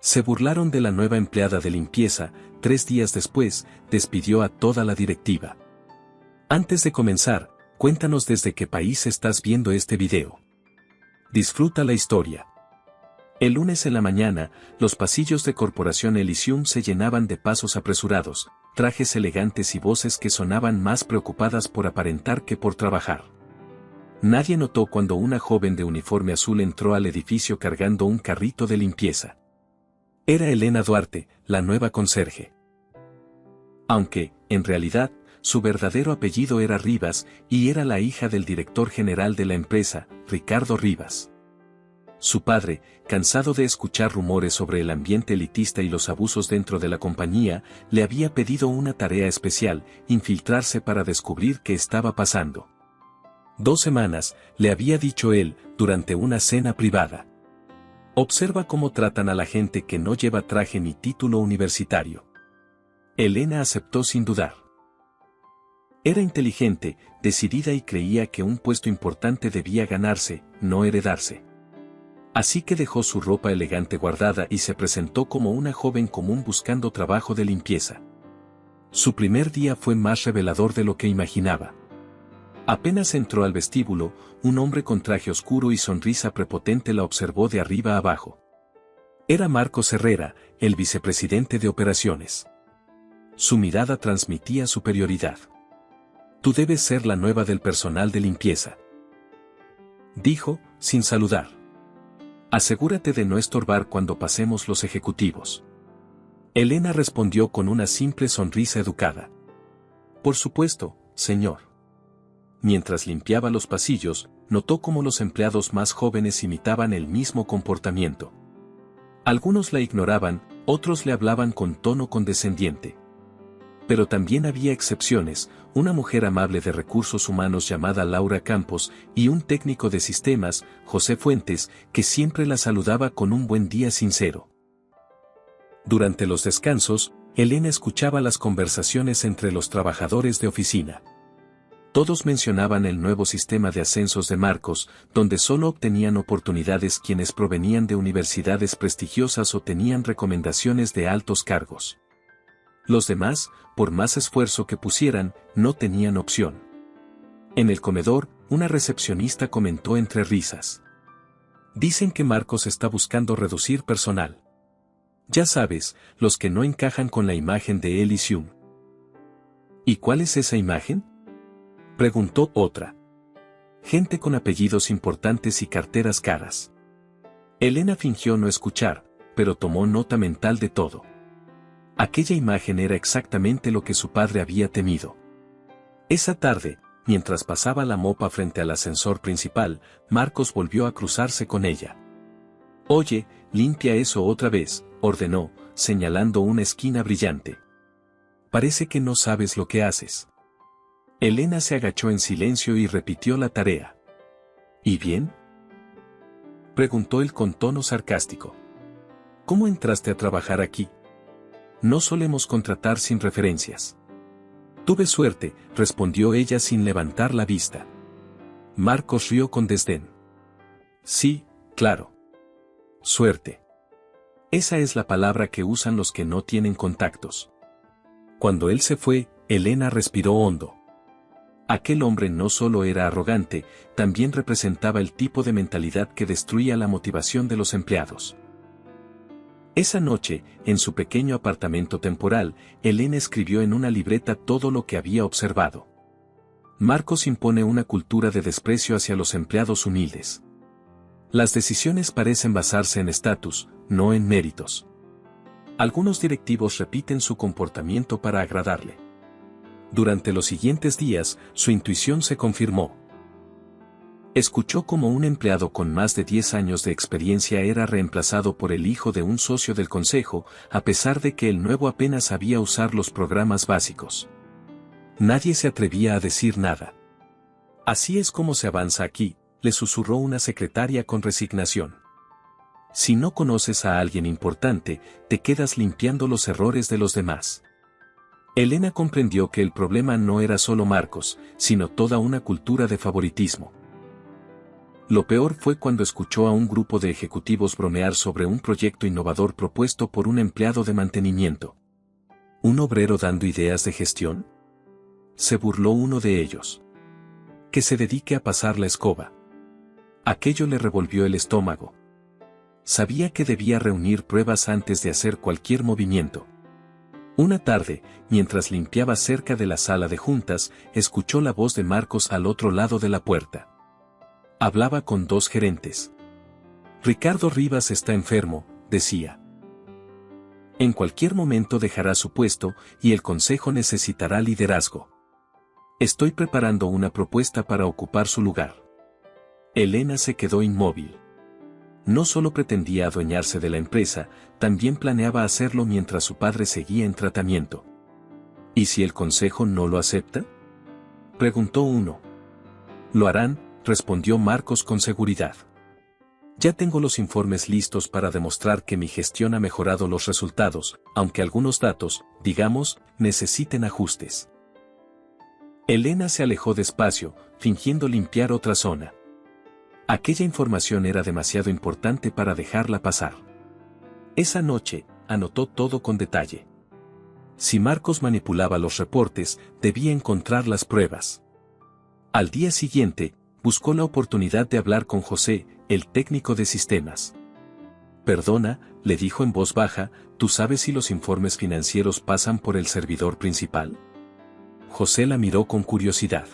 Se burlaron de la nueva empleada de limpieza. 3 días después, despidió a toda la directiva. Antes de comenzar, cuéntanos desde qué país estás viendo este video. Disfruta la historia. El lunes en la mañana, los pasillos de Corporación Elysium se llenaban de pasos apresurados, trajes elegantes y voces que sonaban más preocupadas por aparentar que por trabajar. Nadie notó cuando una joven de uniforme azul entró al edificio cargando un carrito de limpieza. Era Elena Duarte, la nueva conserje. Aunque, en realidad, su verdadero apellido era Rivas, y era la hija del director general de la empresa, Ricardo Rivas. Su padre, cansado de escuchar rumores sobre el ambiente elitista y los abusos dentro de la compañía, le había pedido una tarea especial: infiltrarse para descubrir qué estaba pasando. 2 semanas, le había dicho él, durante una cena privada. Observa cómo tratan a la gente que no lleva traje ni título universitario. Elena aceptó sin dudar. Era inteligente, decidida y creía que un puesto importante debía ganarse, no heredarse. Así que dejó su ropa elegante guardada y se presentó como una joven común buscando trabajo de limpieza. Su primer día fue más revelador de lo que imaginaba. Apenas entró al vestíbulo, un hombre con traje oscuro y sonrisa prepotente la observó de arriba a abajo. Era Marcos Herrera, el vicepresidente de operaciones. Su mirada transmitía superioridad. «Tú debes ser la nueva del personal de limpieza», dijo, sin saludar. «Asegúrate de no estorbar cuando pasemos los ejecutivos». Elena respondió con una simple sonrisa educada. «Por supuesto, señor». Mientras limpiaba los pasillos, notó cómo los empleados más jóvenes imitaban el mismo comportamiento. Algunos la ignoraban, otros le hablaban con tono condescendiente. Pero también había excepciones: una mujer amable de recursos humanos llamada Laura Campos y un técnico de sistemas, José Fuentes, que siempre la saludaba con un buen día sincero. Durante los descansos, Elena escuchaba las conversaciones entre los trabajadores de oficina. Todos mencionaban el nuevo sistema de ascensos de Marcos, donde solo obtenían oportunidades quienes provenían de universidades prestigiosas o tenían recomendaciones de altos cargos. Los demás, por más esfuerzo que pusieran, no tenían opción. En el comedor, una recepcionista comentó entre risas: «Dicen que Marcos está buscando reducir personal. Ya sabes, los que no encajan con la imagen de Elysium». «¿Y cuál es esa imagen?», preguntó otra. «Gente con apellidos importantes y carteras caras». Elena fingió no escuchar, pero tomó nota mental de todo. Aquella imagen era exactamente lo que su padre había temido. Esa tarde, mientras pasaba la mopa frente al ascensor principal, Marcos volvió a cruzarse con ella. «Oye, limpia eso otra vez», ordenó, señalando una esquina brillante. «Parece que no sabes lo que haces». Elena se agachó en silencio y repitió la tarea. «¿Y bien?», preguntó él con tono sarcástico. «¿Cómo entraste a trabajar aquí? No solemos contratar sin referencias». «Tuve suerte», respondió ella sin levantar la vista. Marcos rió con desdén. «Sí, claro. Suerte. Esa es la palabra que usan los que no tienen contactos». Cuando él se fue, Elena respiró hondo. Aquel hombre no solo era arrogante, también representaba el tipo de mentalidad que destruía la motivación de los empleados. Esa noche, en su pequeño apartamento temporal, Elena escribió en una libreta todo lo que había observado. Marcos impone una cultura de desprecio hacia los empleados humildes. Las decisiones parecen basarse en estatus, no en méritos. Algunos directivos repiten su comportamiento para agradarle. Durante los siguientes días, su intuición se confirmó. Escuchó cómo un empleado con más de 10 años de experiencia era reemplazado por el hijo de un socio del consejo, a pesar de que el nuevo apenas sabía usar los programas básicos. Nadie se atrevía a decir nada. «Así es como se avanza aquí», le susurró una secretaria con resignación. «Si no conoces a alguien importante, te quedas limpiando los errores de los demás». Elena comprendió que el problema no era solo Marcos, sino toda una cultura de favoritismo. Lo peor fue cuando escuchó a un grupo de ejecutivos bromear sobre un proyecto innovador propuesto por un empleado de mantenimiento. ¿Un obrero dando ideas de gestión? Se burló uno de ellos. Que se dedique a pasar la escoba. Aquello le revolvió el estómago. Sabía que debía reunir pruebas antes de hacer cualquier movimiento. Una tarde, mientras limpiaba cerca de la sala de juntas, escuchó la voz de Marcos al otro lado de la puerta. Hablaba con dos gerentes. Ricardo Rivas está enfermo, decía. En cualquier momento dejará su puesto y el consejo necesitará liderazgo. Estoy preparando una propuesta para ocupar su lugar. Elena se quedó inmóvil. No solo pretendía adueñarse de la empresa, también planeaba hacerlo mientras su padre seguía en tratamiento. ¿Y si el consejo no lo acepta?, preguntó uno. Lo harán, respondió Marcos con seguridad. Ya tengo los informes listos para demostrar que mi gestión ha mejorado los resultados, aunque algunos datos, digamos, necesiten ajustes. Elena se alejó despacio, fingiendo limpiar otra zona. Aquella información era demasiado importante para dejarla pasar. Esa noche, anotó todo con detalle. Si Marcos manipulaba los reportes, debía encontrar las pruebas. Al día siguiente, buscó la oportunidad de hablar con José, el técnico de sistemas. Perdona, le dijo en voz baja, ¿tú sabes si los informes financieros pasan por el servidor principal? José la miró con curiosidad.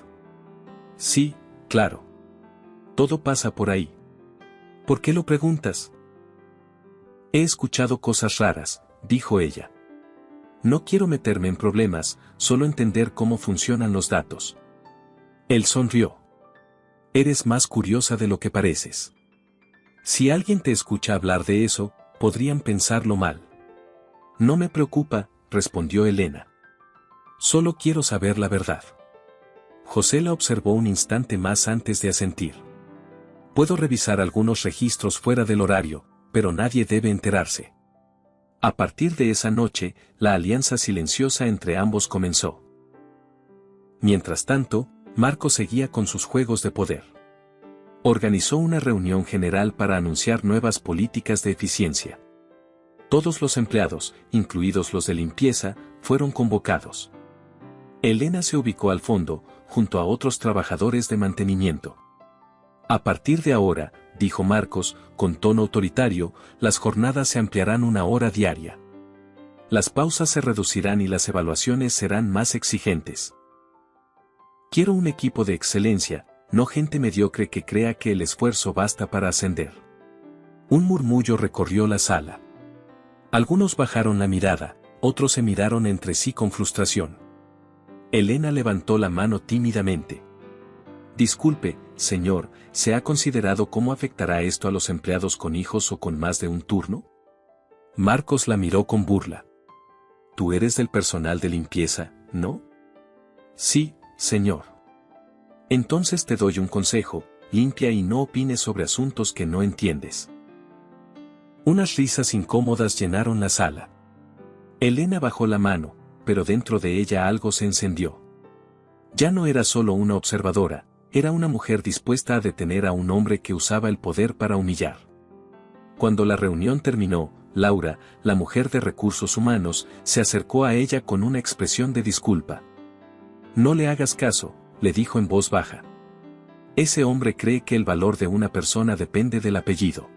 Sí, claro. Todo pasa por ahí. ¿Por qué lo preguntas? He escuchado cosas raras, dijo ella. No quiero meterme en problemas, solo entender cómo funcionan los datos. Él sonrió. Eres más curiosa de lo que pareces. Si alguien te escucha hablar de eso, podrían pensarlo mal. No me preocupa, respondió Elena. Solo quiero saber la verdad. José la observó un instante más antes de asentir. Puedo revisar algunos registros fuera del horario, pero nadie debe enterarse. A partir de esa noche, la alianza silenciosa entre ambos comenzó. Mientras tanto, Marcos seguía con sus juegos de poder. Organizó una reunión general para anunciar nuevas políticas de eficiencia. Todos los empleados, incluidos los de limpieza, fueron convocados. Elena se ubicó al fondo, junto a otros trabajadores de mantenimiento. A partir de ahora, dijo Marcos, con tono autoritario, las jornadas se ampliarán 1 hora diaria. Las pausas se reducirán y las evaluaciones serán más exigentes. Quiero un equipo de excelencia, no gente mediocre que crea que el esfuerzo basta para ascender. Un murmullo recorrió la sala. Algunos bajaron la mirada, otros se miraron entre sí con frustración. Elena levantó la mano tímidamente. Disculpe, señor, ¿se ha considerado cómo afectará esto a los empleados con hijos o con más de un turno? Marcos la miró con burla. Tú eres del personal de limpieza, ¿no? Sí, señor. Entonces te doy un consejo, limpia y no opines sobre asuntos que no entiendes. Unas risas incómodas llenaron la sala. Elena bajó la mano, pero dentro de ella algo se encendió. Ya no era solo una observadora, era una mujer dispuesta a detener a un hombre que usaba el poder para humillar. Cuando la reunión terminó, Laura, la mujer de recursos humanos, se acercó a ella con una expresión de disculpa. No le hagas caso, le dijo en voz baja. Ese hombre cree que el valor de una persona depende del apellido.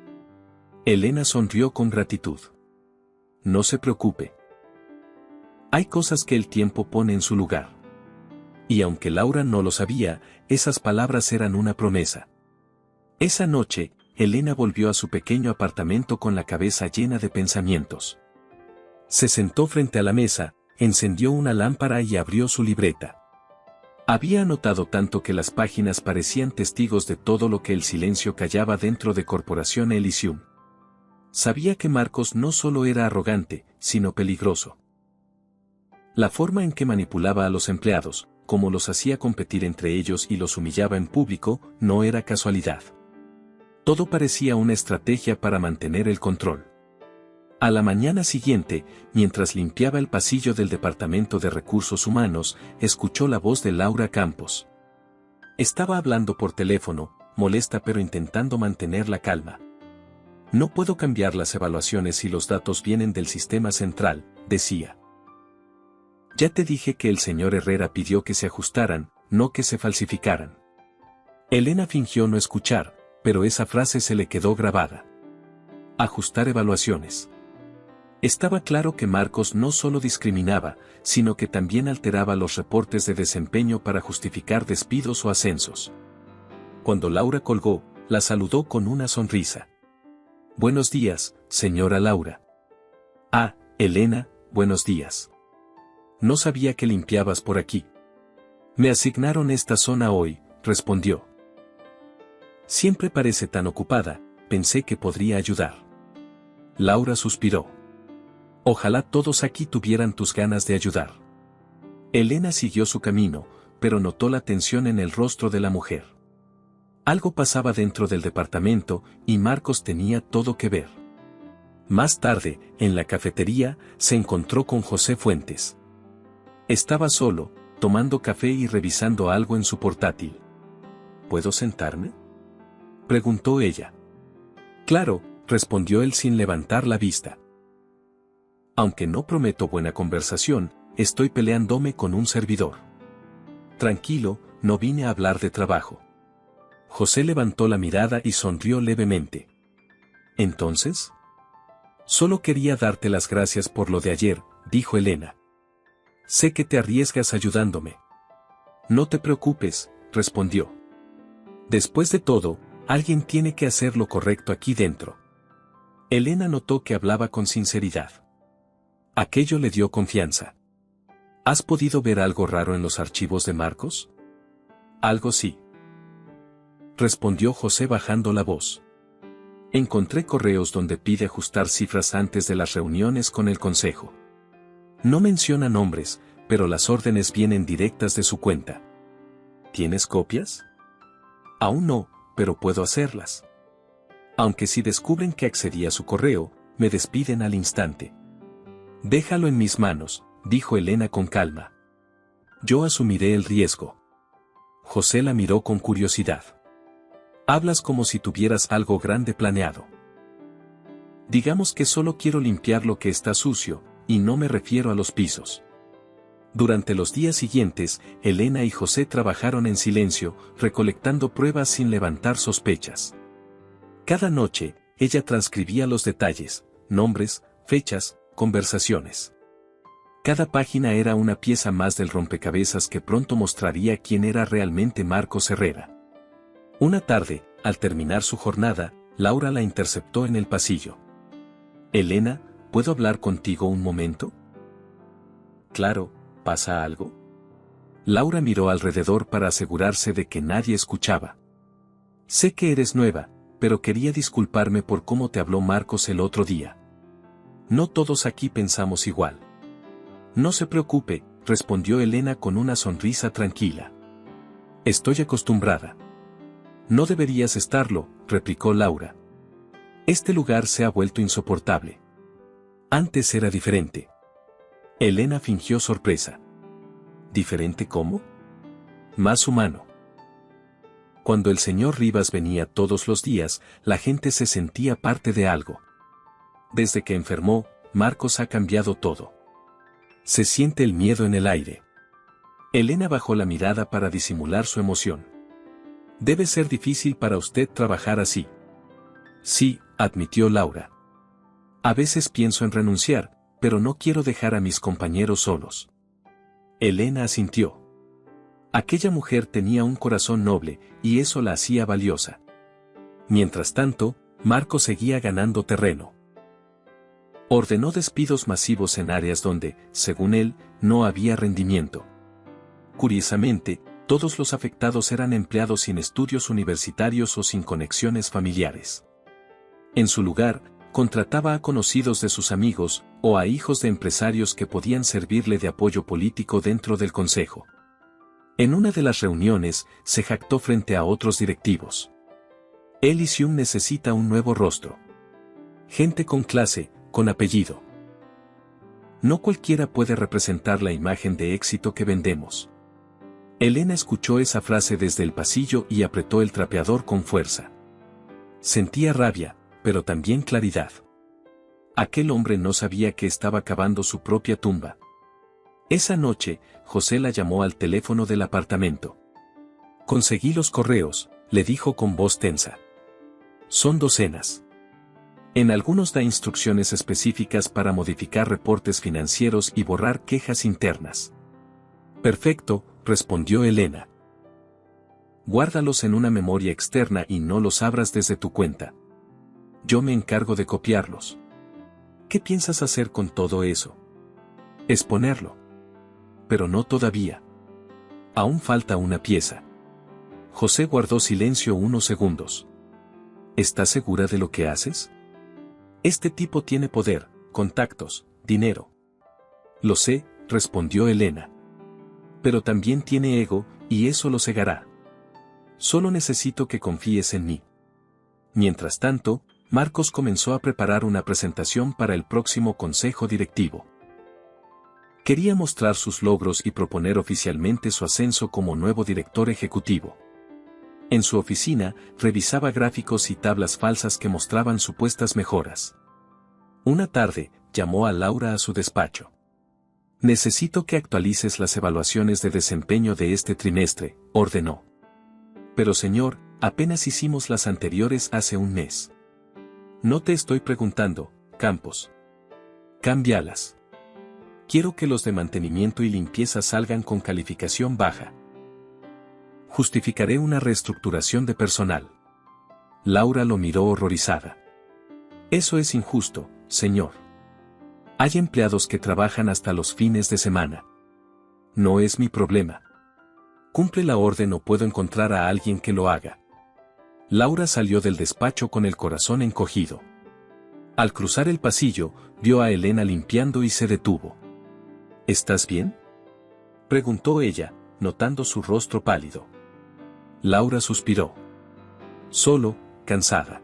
Elena sonrió con gratitud. No se preocupe. Hay cosas que el tiempo pone en su lugar. Y aunque Laura no lo sabía, esas palabras eran una promesa. Esa noche, Elena volvió a su pequeño apartamento con la cabeza llena de pensamientos. Se sentó frente a la mesa, encendió una lámpara y abrió su libreta. Había anotado tanto que las páginas parecían testigos de todo lo que el silencio callaba dentro de Corporación Elysium. Sabía que Marcos no solo era arrogante, sino peligroso. La forma en que manipulaba a los empleados, cómo los hacía competir entre ellos y los humillaba en público, no era casualidad. Todo parecía una estrategia para mantener el control. A la mañana siguiente, mientras limpiaba el pasillo del Departamento de Recursos Humanos, escuchó la voz de Laura Campos. Estaba hablando por teléfono, molesta pero intentando mantener la calma. No puedo cambiar las evaluaciones si los datos vienen del sistema central, decía. Ya te dije que el señor Herrera pidió que se ajustaran, no que se falsificaran. Elena fingió no escuchar, pero esa frase se le quedó grabada. Ajustar evaluaciones. Estaba claro que Marcos no solo discriminaba, sino que también alteraba los reportes de desempeño para justificar despidos o ascensos. Cuando Laura colgó, la saludó con una sonrisa. Buenos días, señora Laura. Ah, Elena, buenos días. No sabía que limpiabas por aquí. Me asignaron esta zona hoy, respondió. Siempre parece tan ocupada, pensé que podría ayudar. Laura suspiró. Ojalá todos aquí tuvieran tus ganas de ayudar. Elena siguió su camino, pero notó la tensión en el rostro de la mujer. Algo pasaba dentro del departamento, y Marcos tenía todo que ver. Más tarde, en la cafetería, se encontró con José Fuentes. Estaba solo, tomando café y revisando algo en su portátil. ¿Puedo sentarme?, preguntó ella. Claro, respondió él sin levantar la vista. Aunque no prometo buena conversación, estoy peleándome con un servidor. Tranquilo, no vine a hablar de trabajo. José levantó la mirada y sonrió levemente. ¿Entonces? Solo quería darte las gracias por lo de ayer, dijo Elena. Sé que te arriesgas ayudándome. No te preocupes, respondió. Después de todo, alguien tiene que hacer lo correcto aquí dentro. Elena notó que hablaba con sinceridad. Aquello le dio confianza. ¿Has podido ver algo raro en los archivos de Marcos? Algo sí, respondió José bajando la voz. Encontré correos donde pide ajustar cifras antes de las reuniones con el consejo. No menciona nombres, pero las órdenes vienen directas de su cuenta. ¿Tienes copias? Aún no, pero puedo hacerlas. Aunque si descubren que accedí a su correo, me despiden al instante. Déjalo en mis manos, dijo Elena con calma. Yo asumiré el riesgo. José la miró con curiosidad. Hablas como si tuvieras algo grande planeado. Digamos que solo quiero limpiar lo que está sucio, y no me refiero a los pisos. Durante los días siguientes, Elena y José trabajaron en silencio, recolectando pruebas sin levantar sospechas. Cada noche, ella transcribía los detalles, nombres, fechas, conversaciones. Cada página era una pieza más del rompecabezas que pronto mostraría quién era realmente Marcos Herrera. Una tarde, al terminar su jornada, Laura la interceptó en el pasillo. Elena, ¿puedo hablar contigo un momento? Claro, ¿pasa algo? Laura miró alrededor para asegurarse de que nadie escuchaba. Sé que eres nueva, pero quería disculparme por cómo te habló Marcos el otro día. No todos aquí pensamos igual. No se preocupe, respondió Elena con una sonrisa tranquila. Estoy acostumbrada. No deberías estarlo, replicó Laura. Este lugar se ha vuelto insoportable. Antes era diferente. Elena fingió sorpresa. ¿Diferente cómo? Más humano. Cuando el señor Rivas venía todos los días, la gente se sentía parte de algo. Desde que enfermó, Marcos ha cambiado todo. Se siente el miedo en el aire. Elena bajó la mirada para disimular su emoción. Debe ser difícil para usted trabajar así. Sí, admitió Laura. A veces pienso en renunciar, pero no quiero dejar a mis compañeros solos. Elena asintió. Aquella mujer tenía un corazón noble, y eso la hacía valiosa. Mientras tanto, Marcos seguía ganando terreno. Ordenó despidos masivos en áreas donde, según él, no había rendimiento. Curiosamente, todos los afectados eran empleados sin estudios universitarios o sin conexiones familiares. En su lugar, contrataba a conocidos de sus amigos, o a hijos de empresarios que podían servirle de apoyo político dentro del consejo. En una de las reuniones, se jactó frente a otros directivos. Elysium necesita un nuevo rostro. Gente con clase, con apellido. No cualquiera puede representar la imagen de éxito que vendemos. Elena escuchó esa frase desde el pasillo y apretó el trapeador con fuerza. Sentía rabia, pero también claridad. Aquel hombre no sabía que estaba cavando su propia tumba. Esa noche, José la llamó al teléfono del apartamento. Conseguí los correos, le dijo con voz tensa. Son docenas. En algunos da instrucciones específicas para modificar reportes financieros y borrar quejas internas. Perfecto, respondió Elena. Guárdalos en una memoria externa y no los abras desde tu cuenta. Yo me encargo de copiarlos. ¿Qué piensas hacer con todo eso? Exponerlo. Pero no todavía. Aún falta una pieza. José guardó silencio unos segundos. ¿Estás segura de lo que haces? Este tipo tiene poder, contactos, dinero. Lo sé, respondió Elena. Pero también tiene ego, y eso lo cegará. Solo necesito que confíes en mí. Mientras tanto, Marcos comenzó a preparar una presentación para el próximo consejo directivo. Quería mostrar sus logros y proponer oficialmente su ascenso como nuevo director ejecutivo. En su oficina, revisaba gráficos y tablas falsas que mostraban supuestas mejoras. Una tarde, llamó a Laura a su despacho. Necesito que actualices las evaluaciones de desempeño de este trimestre, ordenó. Pero señor, apenas hicimos las anteriores hace un mes. No te estoy preguntando, Campos. Cámbialas. Quiero que los de mantenimiento y limpieza salgan con calificación baja. Justificaré una reestructuración de personal. Laura lo miró horrorizada. Eso es injusto, señor. Hay empleados que trabajan hasta los fines de semana. No es mi problema. Cumple la orden o puedo encontrar a alguien que lo haga. Laura salió del despacho con el corazón encogido. Al cruzar el pasillo, vio a Elena limpiando y se detuvo. ¿Estás bien?, preguntó ella, notando su rostro pálido. Laura suspiró. Solo, cansada.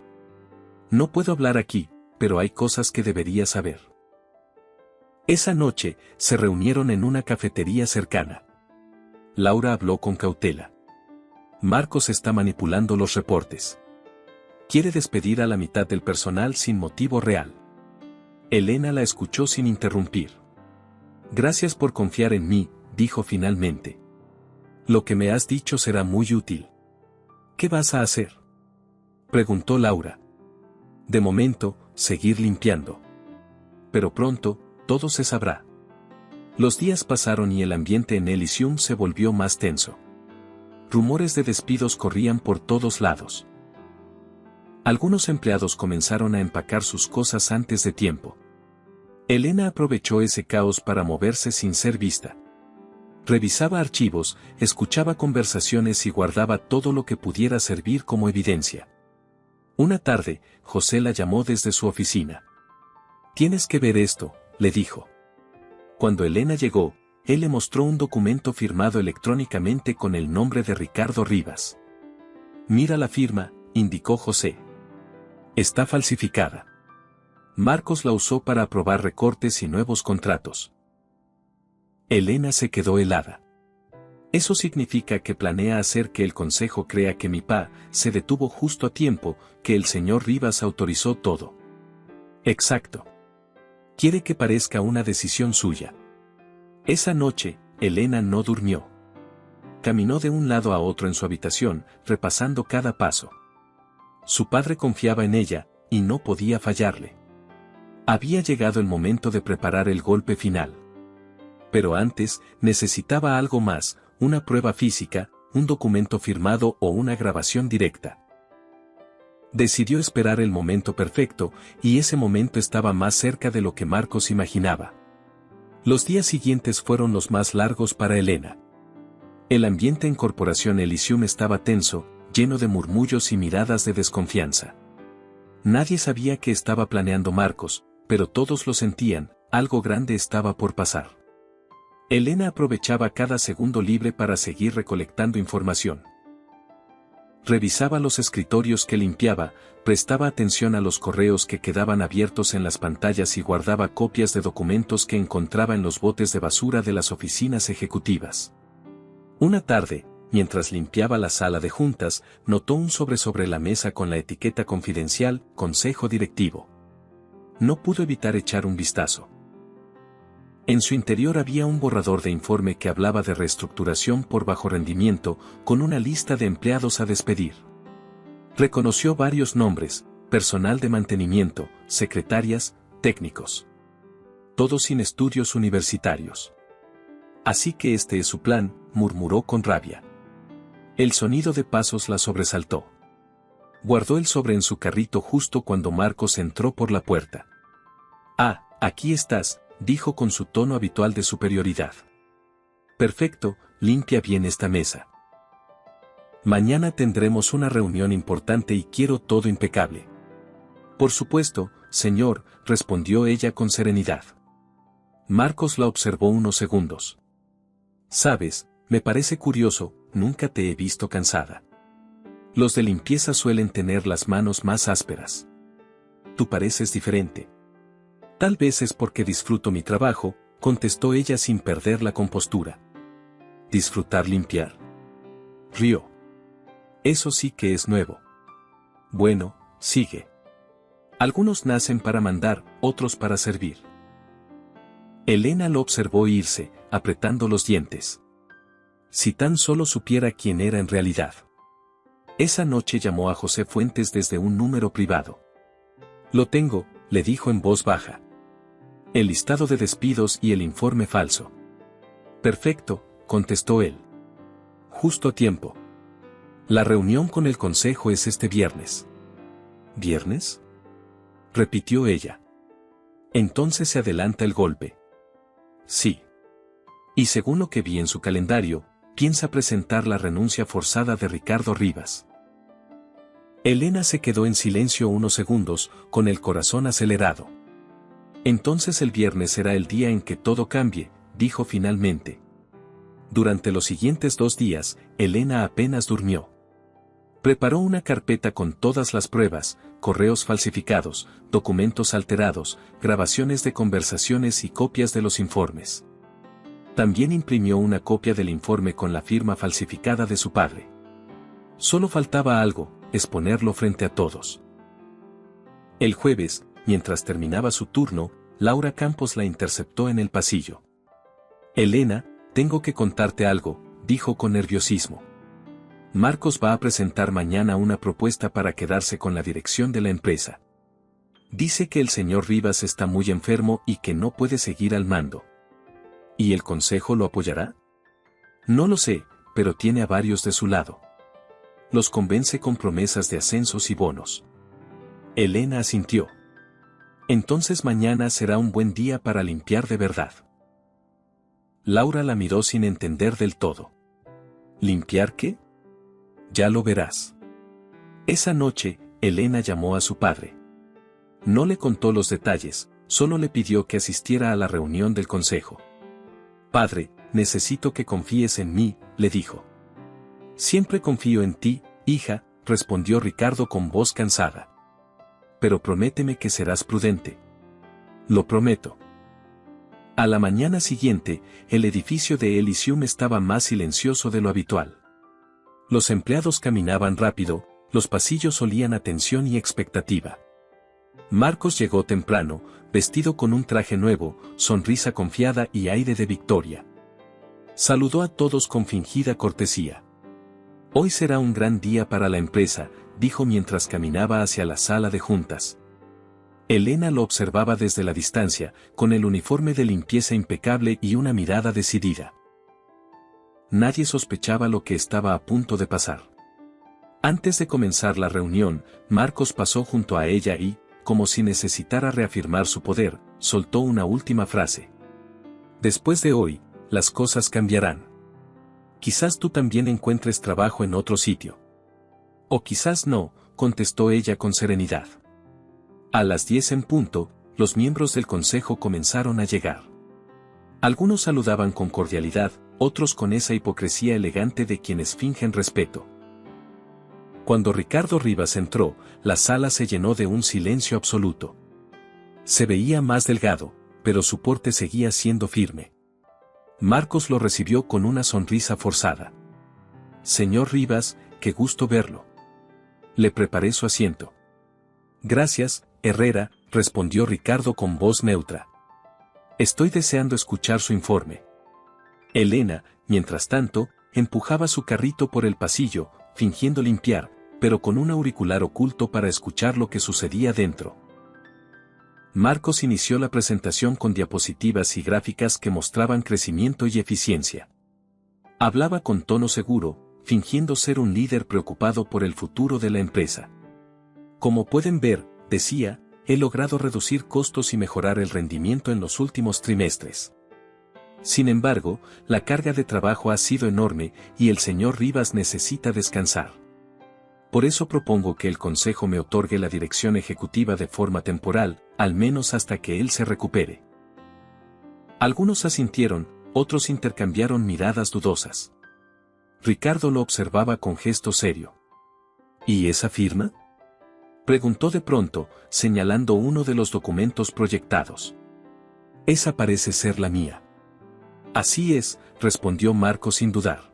No puedo hablar aquí, pero hay cosas que deberías saber. Esa noche, se reunieron en una cafetería cercana. Laura habló con cautela. Marcos está manipulando los reportes. Quiere despedir a la mitad del personal sin motivo real. Elena la escuchó sin interrumpir. Gracias por confiar en mí, dijo finalmente. Lo que me has dicho será muy útil. ¿Qué vas a hacer?, preguntó Laura. De momento, seguir limpiando. Pero pronto, todo se sabrá. Los días pasaron y el ambiente en Elysium se volvió más tenso. Rumores de despidos corrían por todos lados. Algunos empleados comenzaron a empacar sus cosas antes de tiempo. Elena aprovechó ese caos para moverse sin ser vista. Revisaba archivos, escuchaba conversaciones y guardaba todo lo que pudiera servir como evidencia. Una tarde, José la llamó desde su oficina. Tienes que ver esto, le dijo. Cuando Elena llegó, él le mostró un documento firmado electrónicamente con el nombre de Ricardo Rivas. Mira la firma, indicó José. Está falsificada. Marcos la usó para aprobar recortes y nuevos contratos. Elena se quedó helada. Eso significa que planea hacer que el consejo crea que mi pa se detuvo justo a tiempo, que el señor Rivas autorizó todo. Exacto. Quiere que parezca una decisión suya. Esa noche, Elena no durmió. Caminó de un lado a otro en su habitación, repasando cada paso. Su padre confiaba en ella, y no podía fallarle. Había llegado el momento de preparar el golpe final. Pero antes, necesitaba algo más, una prueba física, un documento firmado o una grabación directa. Decidió esperar el momento perfecto, y ese momento estaba más cerca de lo que Marcos imaginaba. Los días siguientes fueron los más largos para Elena. El ambiente en Corporación Elysium estaba tenso, lleno de murmullos y miradas de desconfianza. Nadie sabía qué estaba planeando Marcos, pero todos lo sentían, algo grande estaba por pasar. Elena aprovechaba cada segundo libre para seguir recolectando información. Revisaba los escritorios que limpiaba, prestaba atención a los correos que quedaban abiertos en las pantallas y guardaba copias de documentos que encontraba en los botes de basura de las oficinas ejecutivas. Una tarde, mientras limpiaba la sala de juntas, notó un sobre la mesa con la etiqueta confidencial, Consejo Directivo. No pudo evitar echar un vistazo. En su interior había un borrador de informe que hablaba de reestructuración por bajo rendimiento, con una lista de empleados a despedir. Reconoció varios nombres: personal de mantenimiento, secretarias, técnicos. Todos sin estudios universitarios. Así que este es su plan, murmuró con rabia. El sonido de pasos la sobresaltó. Guardó el sobre en su carrito justo cuando Marcos entró por la puerta. «Ah, aquí estás», dijo con su tono habitual de superioridad. «Perfecto, limpia bien esta mesa. Mañana tendremos una reunión importante y quiero todo impecable». «Por supuesto, señor», respondió ella con serenidad. Marcos la observó unos segundos. «Sabes, me parece curioso, nunca te he visto cansada. Los de limpieza suelen tener las manos más ásperas. Tú pareces diferente». «Tal vez es porque disfruto mi trabajo», contestó ella sin perder la compostura. «¿Disfrutar limpiar?», rió. «Eso sí que es nuevo». «Bueno, sigue. Algunos nacen para mandar, otros para servir». Elena lo observó irse, apretando los dientes. Si tan solo supiera quién era en realidad. Esa noche llamó a José Fuentes desde un número privado. «Lo tengo», le dijo en voz baja. «El listado de despidos y el informe falso». «Perfecto», contestó él. «Justo a tiempo. La reunión con el consejo es este viernes». «¿Viernes?», repitió ella. «Entonces se adelanta el golpe». «Sí. Y según lo que vi en su calendario, piensa presentar la renuncia forzada de Ricardo Rivas». Elena se quedó en silencio unos segundos, con el corazón acelerado. «Entonces el viernes será el día en que todo cambie», dijo finalmente. Durante los siguientes 2 días, Elena apenas durmió. Preparó una carpeta con todas las pruebas, correos falsificados, documentos alterados, grabaciones de conversaciones y copias de los informes. También imprimió una copia del informe con la firma falsificada de su padre. Solo faltaba algo: exponerlo frente a todos. El jueves, mientras terminaba su turno, Laura Campos la interceptó en el pasillo. «Elena, tengo que contarte algo», dijo con nerviosismo. «Marcos va a presentar mañana una propuesta para quedarse con la dirección de la empresa. Dice que el señor Rivas está muy enfermo y que no puede seguir al mando». «¿Y el consejo lo apoyará?». «No lo sé, pero tiene a varios de su lado. Los convence con promesas de ascensos y bonos». Elena asintió. «Entonces mañana será un buen día para limpiar de verdad». Laura la miró sin entender del todo. «¿Limpiar qué?». «Ya lo verás». Esa noche, Elena llamó a su padre. No le contó los detalles, solo le pidió que asistiera a la reunión del consejo. «Padre, necesito que confíes en mí», le dijo. «Siempre confío en ti, hija», respondió Ricardo con voz cansada. «Pero prométeme que serás prudente». «Lo prometo». A la mañana siguiente, el edificio de Elysium estaba más silencioso de lo habitual. Los empleados caminaban rápido, los pasillos olían a tensión y expectativa. Marcos llegó temprano, vestido con un traje nuevo, sonrisa confiada y aire de victoria. Saludó a todos con fingida cortesía. «Hoy será un gran día para la empresa», dijo mientras caminaba hacia la sala de juntas. Elena lo observaba desde la distancia, con el uniforme de limpieza impecable y una mirada decidida. Nadie sospechaba lo que estaba a punto de pasar. Antes de comenzar la reunión, Marcos pasó junto a ella y, como si necesitara reafirmar su poder, soltó una última frase. «Después de hoy, las cosas cambiarán. Quizás tú también encuentres trabajo en otro sitio». «O quizás no», contestó ella con serenidad. A las 10 en punto, los miembros del consejo comenzaron a llegar. Algunos saludaban con cordialidad, otros con esa hipocresía elegante de quienes fingen respeto. Cuando Ricardo Rivas entró, la sala se llenó de un silencio absoluto. Se veía más delgado, pero su porte seguía siendo firme. Marcos lo recibió con una sonrisa forzada. Señor Rivas, qué gusto verlo. Le preparé su asiento. Gracias, Herrera, respondió Ricardo con voz neutra. Estoy deseando escuchar su informe. Elena, mientras tanto, empujaba su carrito por el pasillo, fingiendo limpiar, pero con un auricular oculto para escuchar lo que sucedía dentro. Marcos inició la presentación con diapositivas y gráficas que mostraban crecimiento y eficiencia. Hablaba con tono seguro, fingiendo ser un líder preocupado por el futuro de la empresa. Como pueden ver, decía, he logrado reducir costos y mejorar el rendimiento en los últimos trimestres. Sin embargo, la carga de trabajo ha sido enorme y el señor Rivas necesita descansar. Por eso propongo que el Consejo me otorgue la dirección ejecutiva de forma temporal, al menos hasta que él se recupere. Algunos asintieron, otros intercambiaron miradas dudosas. Ricardo lo observaba con gesto serio. ¿Y esa firma?, preguntó de pronto, señalando uno de los documentos proyectados. Esa parece ser la mía. Así es, respondió Marcos sin dudar.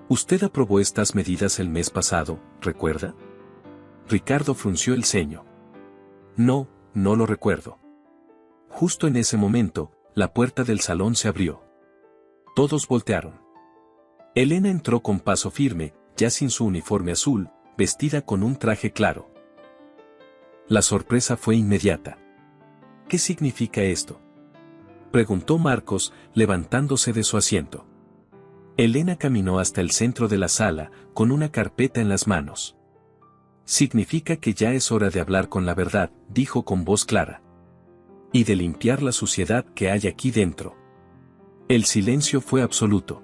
Usted aprobó estas medidas el mes pasado, ¿recuerda? Ricardo frunció el ceño. No, no lo recuerdo. Justo en ese momento, la puerta del salón se abrió. Todos voltearon. Elena entró con paso firme, ya sin su uniforme azul, vestida con un traje claro. La sorpresa fue inmediata. ¿Qué significa esto?, preguntó Marcos, levantándose de su asiento. Elena caminó hasta el centro de la sala, con una carpeta en las manos. Significa que ya es hora de hablar con la verdad, dijo con voz clara. Y de limpiar la suciedad que hay aquí dentro. El silencio fue absoluto.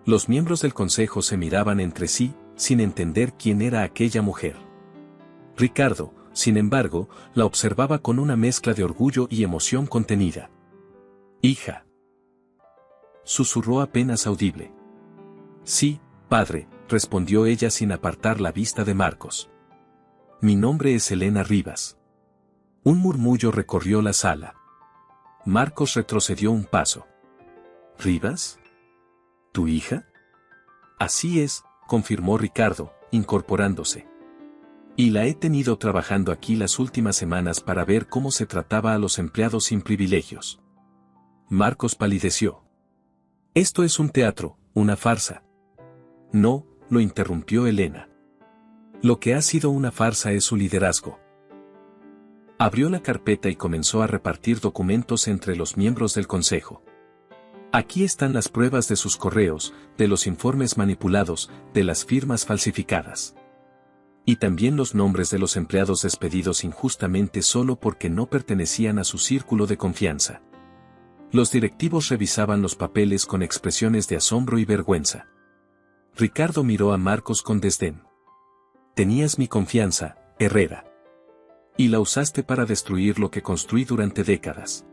Los miembros del consejo se miraban entre sí, sin entender quién era aquella mujer. Ricardo, sin embargo, la observaba con una mezcla de orgullo y emoción contenida. «Hija», susurró apenas audible. «Sí, padre», respondió ella sin apartar la vista de Marcos. «Mi nombre es Elena Rivas». Un murmullo recorrió la sala. Marcos retrocedió un paso. «¿Rivas? ¿Tu hija?» «Así es», confirmó Ricardo, incorporándose. «Y la he tenido trabajando aquí las últimas semanas para ver cómo se trataba a los empleados sin privilegios». Marcos palideció. «Esto es un teatro, una farsa». «No», lo interrumpió Elena. «Lo que ha sido una farsa es su liderazgo». Abrió la carpeta y comenzó a repartir documentos entre los miembros del consejo. «Aquí están las pruebas de sus correos, de los informes manipulados, de las firmas falsificadas. Y también los nombres de los empleados despedidos injustamente solo porque no pertenecían a su círculo de confianza». Los directivos revisaban los papeles con expresiones de asombro y vergüenza. Ricardo miró a Marcos con desdén. «Tenías mi confianza, Herrera. Y la usaste para destruir lo que construí durante décadas».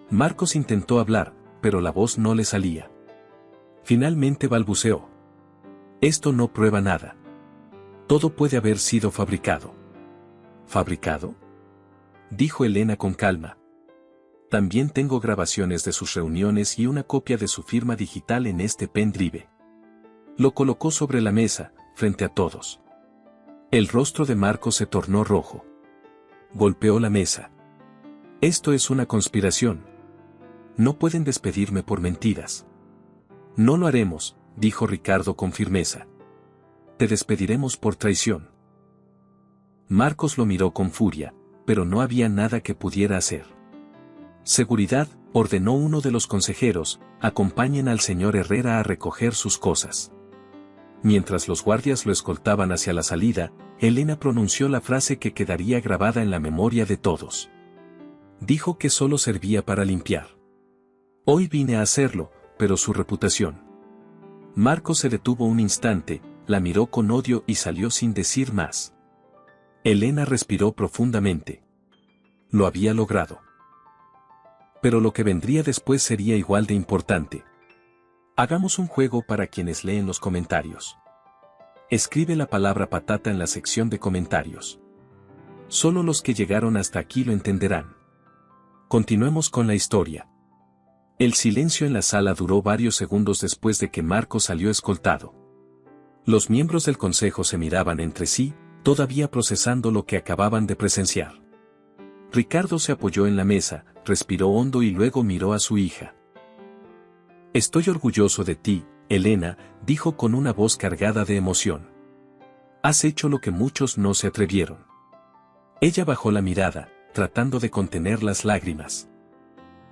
Marcos intentó hablar, pero la voz no le salía. Finalmente balbuceó. «Esto no prueba nada. Todo puede haber sido fabricado». «¿Fabricado?», dijo Elena con calma. «También tengo grabaciones de sus reuniones y una copia de su firma digital en este pendrive». Lo colocó sobre la mesa, frente a todos. El rostro de Marcos se tornó rojo. Golpeó la mesa. «Esto es una conspiración. No pueden despedirme por mentiras». «No lo haremos», dijo Ricardo con firmeza. «Te despediremos por traición». Marcos lo miró con furia, pero no había nada que pudiera hacer. «Seguridad», ordenó uno de los consejeros, «acompañen al señor Herrera a recoger sus cosas». Mientras los guardias lo escoltaban hacia la salida, Elena pronunció la frase que quedaría grabada en la memoria de todos. Dijo que solo servía para limpiar. «Hoy vine a hacerlo, pero su reputación». Marcos se detuvo un instante, la miró con odio y salió sin decir más. Elena respiró profundamente. Lo había logrado. Pero lo que vendría después sería igual de importante. Hagamos un juego para quienes leen los comentarios. Escribe la palabra patata en la sección de comentarios. Solo los que llegaron hasta aquí lo entenderán. Continuemos con la historia. El silencio en la sala duró varios segundos después de que Marcos salió escoltado. Los miembros del consejo se miraban entre sí, todavía procesando lo que acababan de presenciar. Ricardo se apoyó en la mesa, respiró hondo y luego miró a su hija. «Estoy orgulloso de ti, Elena», dijo con una voz cargada de emoción. «Has hecho lo que muchos no se atrevieron». Ella bajó la mirada, tratando de contener las lágrimas.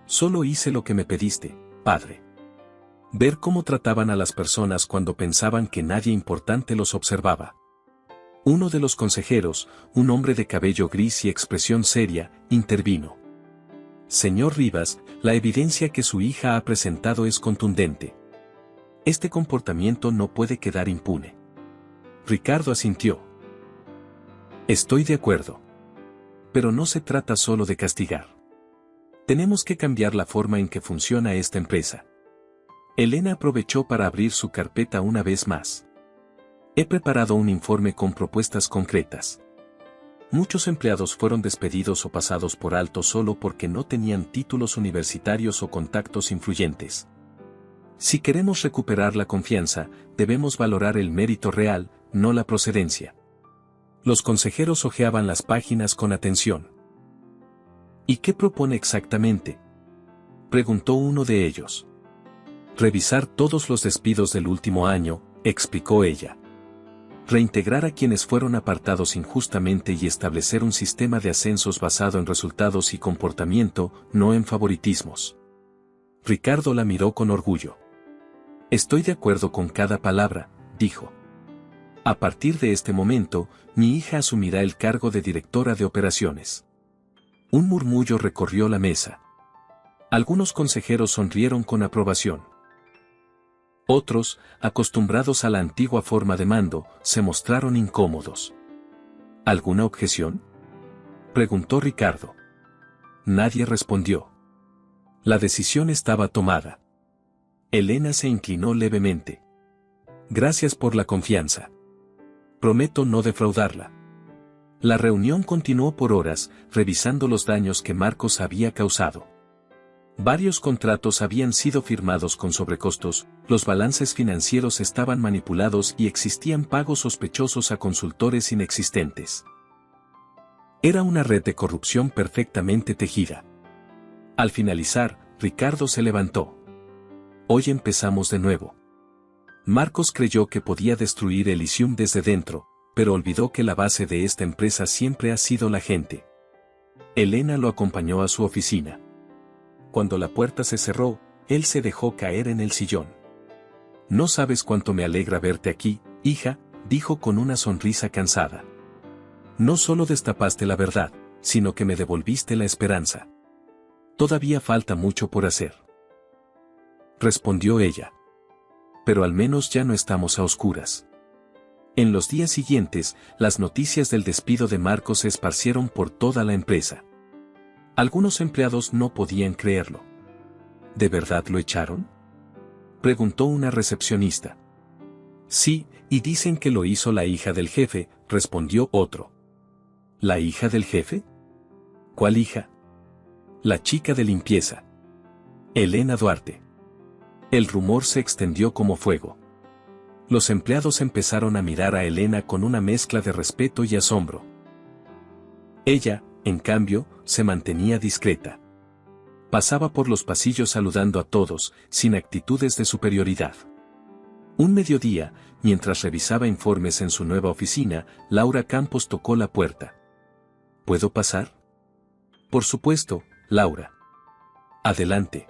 «Solo hice lo que me pediste, padre». Ver cómo trataban a las personas cuando pensaban que nadie importante los observaba. Uno de los consejeros, un hombre de cabello gris y expresión seria, intervino. «Señor Rivas, la evidencia que su hija ha presentado es contundente. Este comportamiento no puede quedar impune». Ricardo asintió. «Estoy de acuerdo. Pero no se trata solo de castigar. Tenemos que cambiar la forma en que funciona esta empresa». Elena aprovechó para abrir su carpeta una vez más. «He preparado un informe con propuestas concretas. Muchos empleados fueron despedidos o pasados por alto solo porque no tenían títulos universitarios o contactos influyentes. Si queremos recuperar la confianza, debemos valorar el mérito real, no la procedencia». Los consejeros hojeaban las páginas con atención. «¿Y qué propone exactamente?», preguntó uno de ellos. «Revisar todos los despidos del último año», explicó ella. «Reintegrar a quienes fueron apartados injustamente y establecer un sistema de ascensos basado en resultados y comportamiento, no en favoritismos». Ricardo la miró con orgullo. «Estoy de acuerdo con cada palabra», dijo. «A partir de este momento, mi hija asumirá el cargo de directora de operaciones». Un murmullo recorrió la mesa. Algunos consejeros sonrieron con aprobación. Otros, acostumbrados a la antigua forma de mando, se mostraron incómodos. ¿Alguna objeción?, preguntó Ricardo. Nadie respondió. La decisión estaba tomada. Elena se inclinó levemente. «Gracias por la confianza. Prometo no defraudarla». La reunión continuó por horas, revisando los daños que Marcos había causado. Varios contratos habían sido firmados con sobrecostos, los balances financieros estaban manipulados y existían pagos sospechosos a consultores inexistentes. Era una red de corrupción perfectamente tejida. Al finalizar, Ricardo se levantó. «Hoy empezamos de nuevo». Marcos creyó que podía destruir Elysium desde dentro, pero olvidó que la base de esta empresa siempre ha sido la gente. Elena lo acompañó a su oficina. Cuando la puerta se cerró, él se dejó caer en el sillón. «No sabes cuánto me alegra verte aquí, hija», dijo con una sonrisa cansada. «No solo destapaste la verdad, sino que me devolviste la esperanza». «Todavía falta mucho por hacer», respondió ella. «Pero al menos ya no estamos a oscuras». En los días siguientes, las noticias del despido de Marcos se esparcieron por toda la empresa. Algunos empleados no podían creerlo. ¿De verdad lo echaron?, preguntó una recepcionista. «Sí, y dicen que lo hizo la hija del jefe», respondió otro. «¿La hija del jefe? ¿Cuál hija?». «La chica de limpieza. Elena Duarte». El rumor se extendió como fuego. Los empleados empezaron a mirar a Elena con una mezcla de respeto y asombro. Ella, en cambio, se mantenía discreta. Pasaba por los pasillos saludando a todos, sin actitudes de superioridad. Un mediodía, mientras revisaba informes en su nueva oficina, Laura Campos tocó la puerta. «¿Puedo pasar?». «Por supuesto, Laura». «Adelante».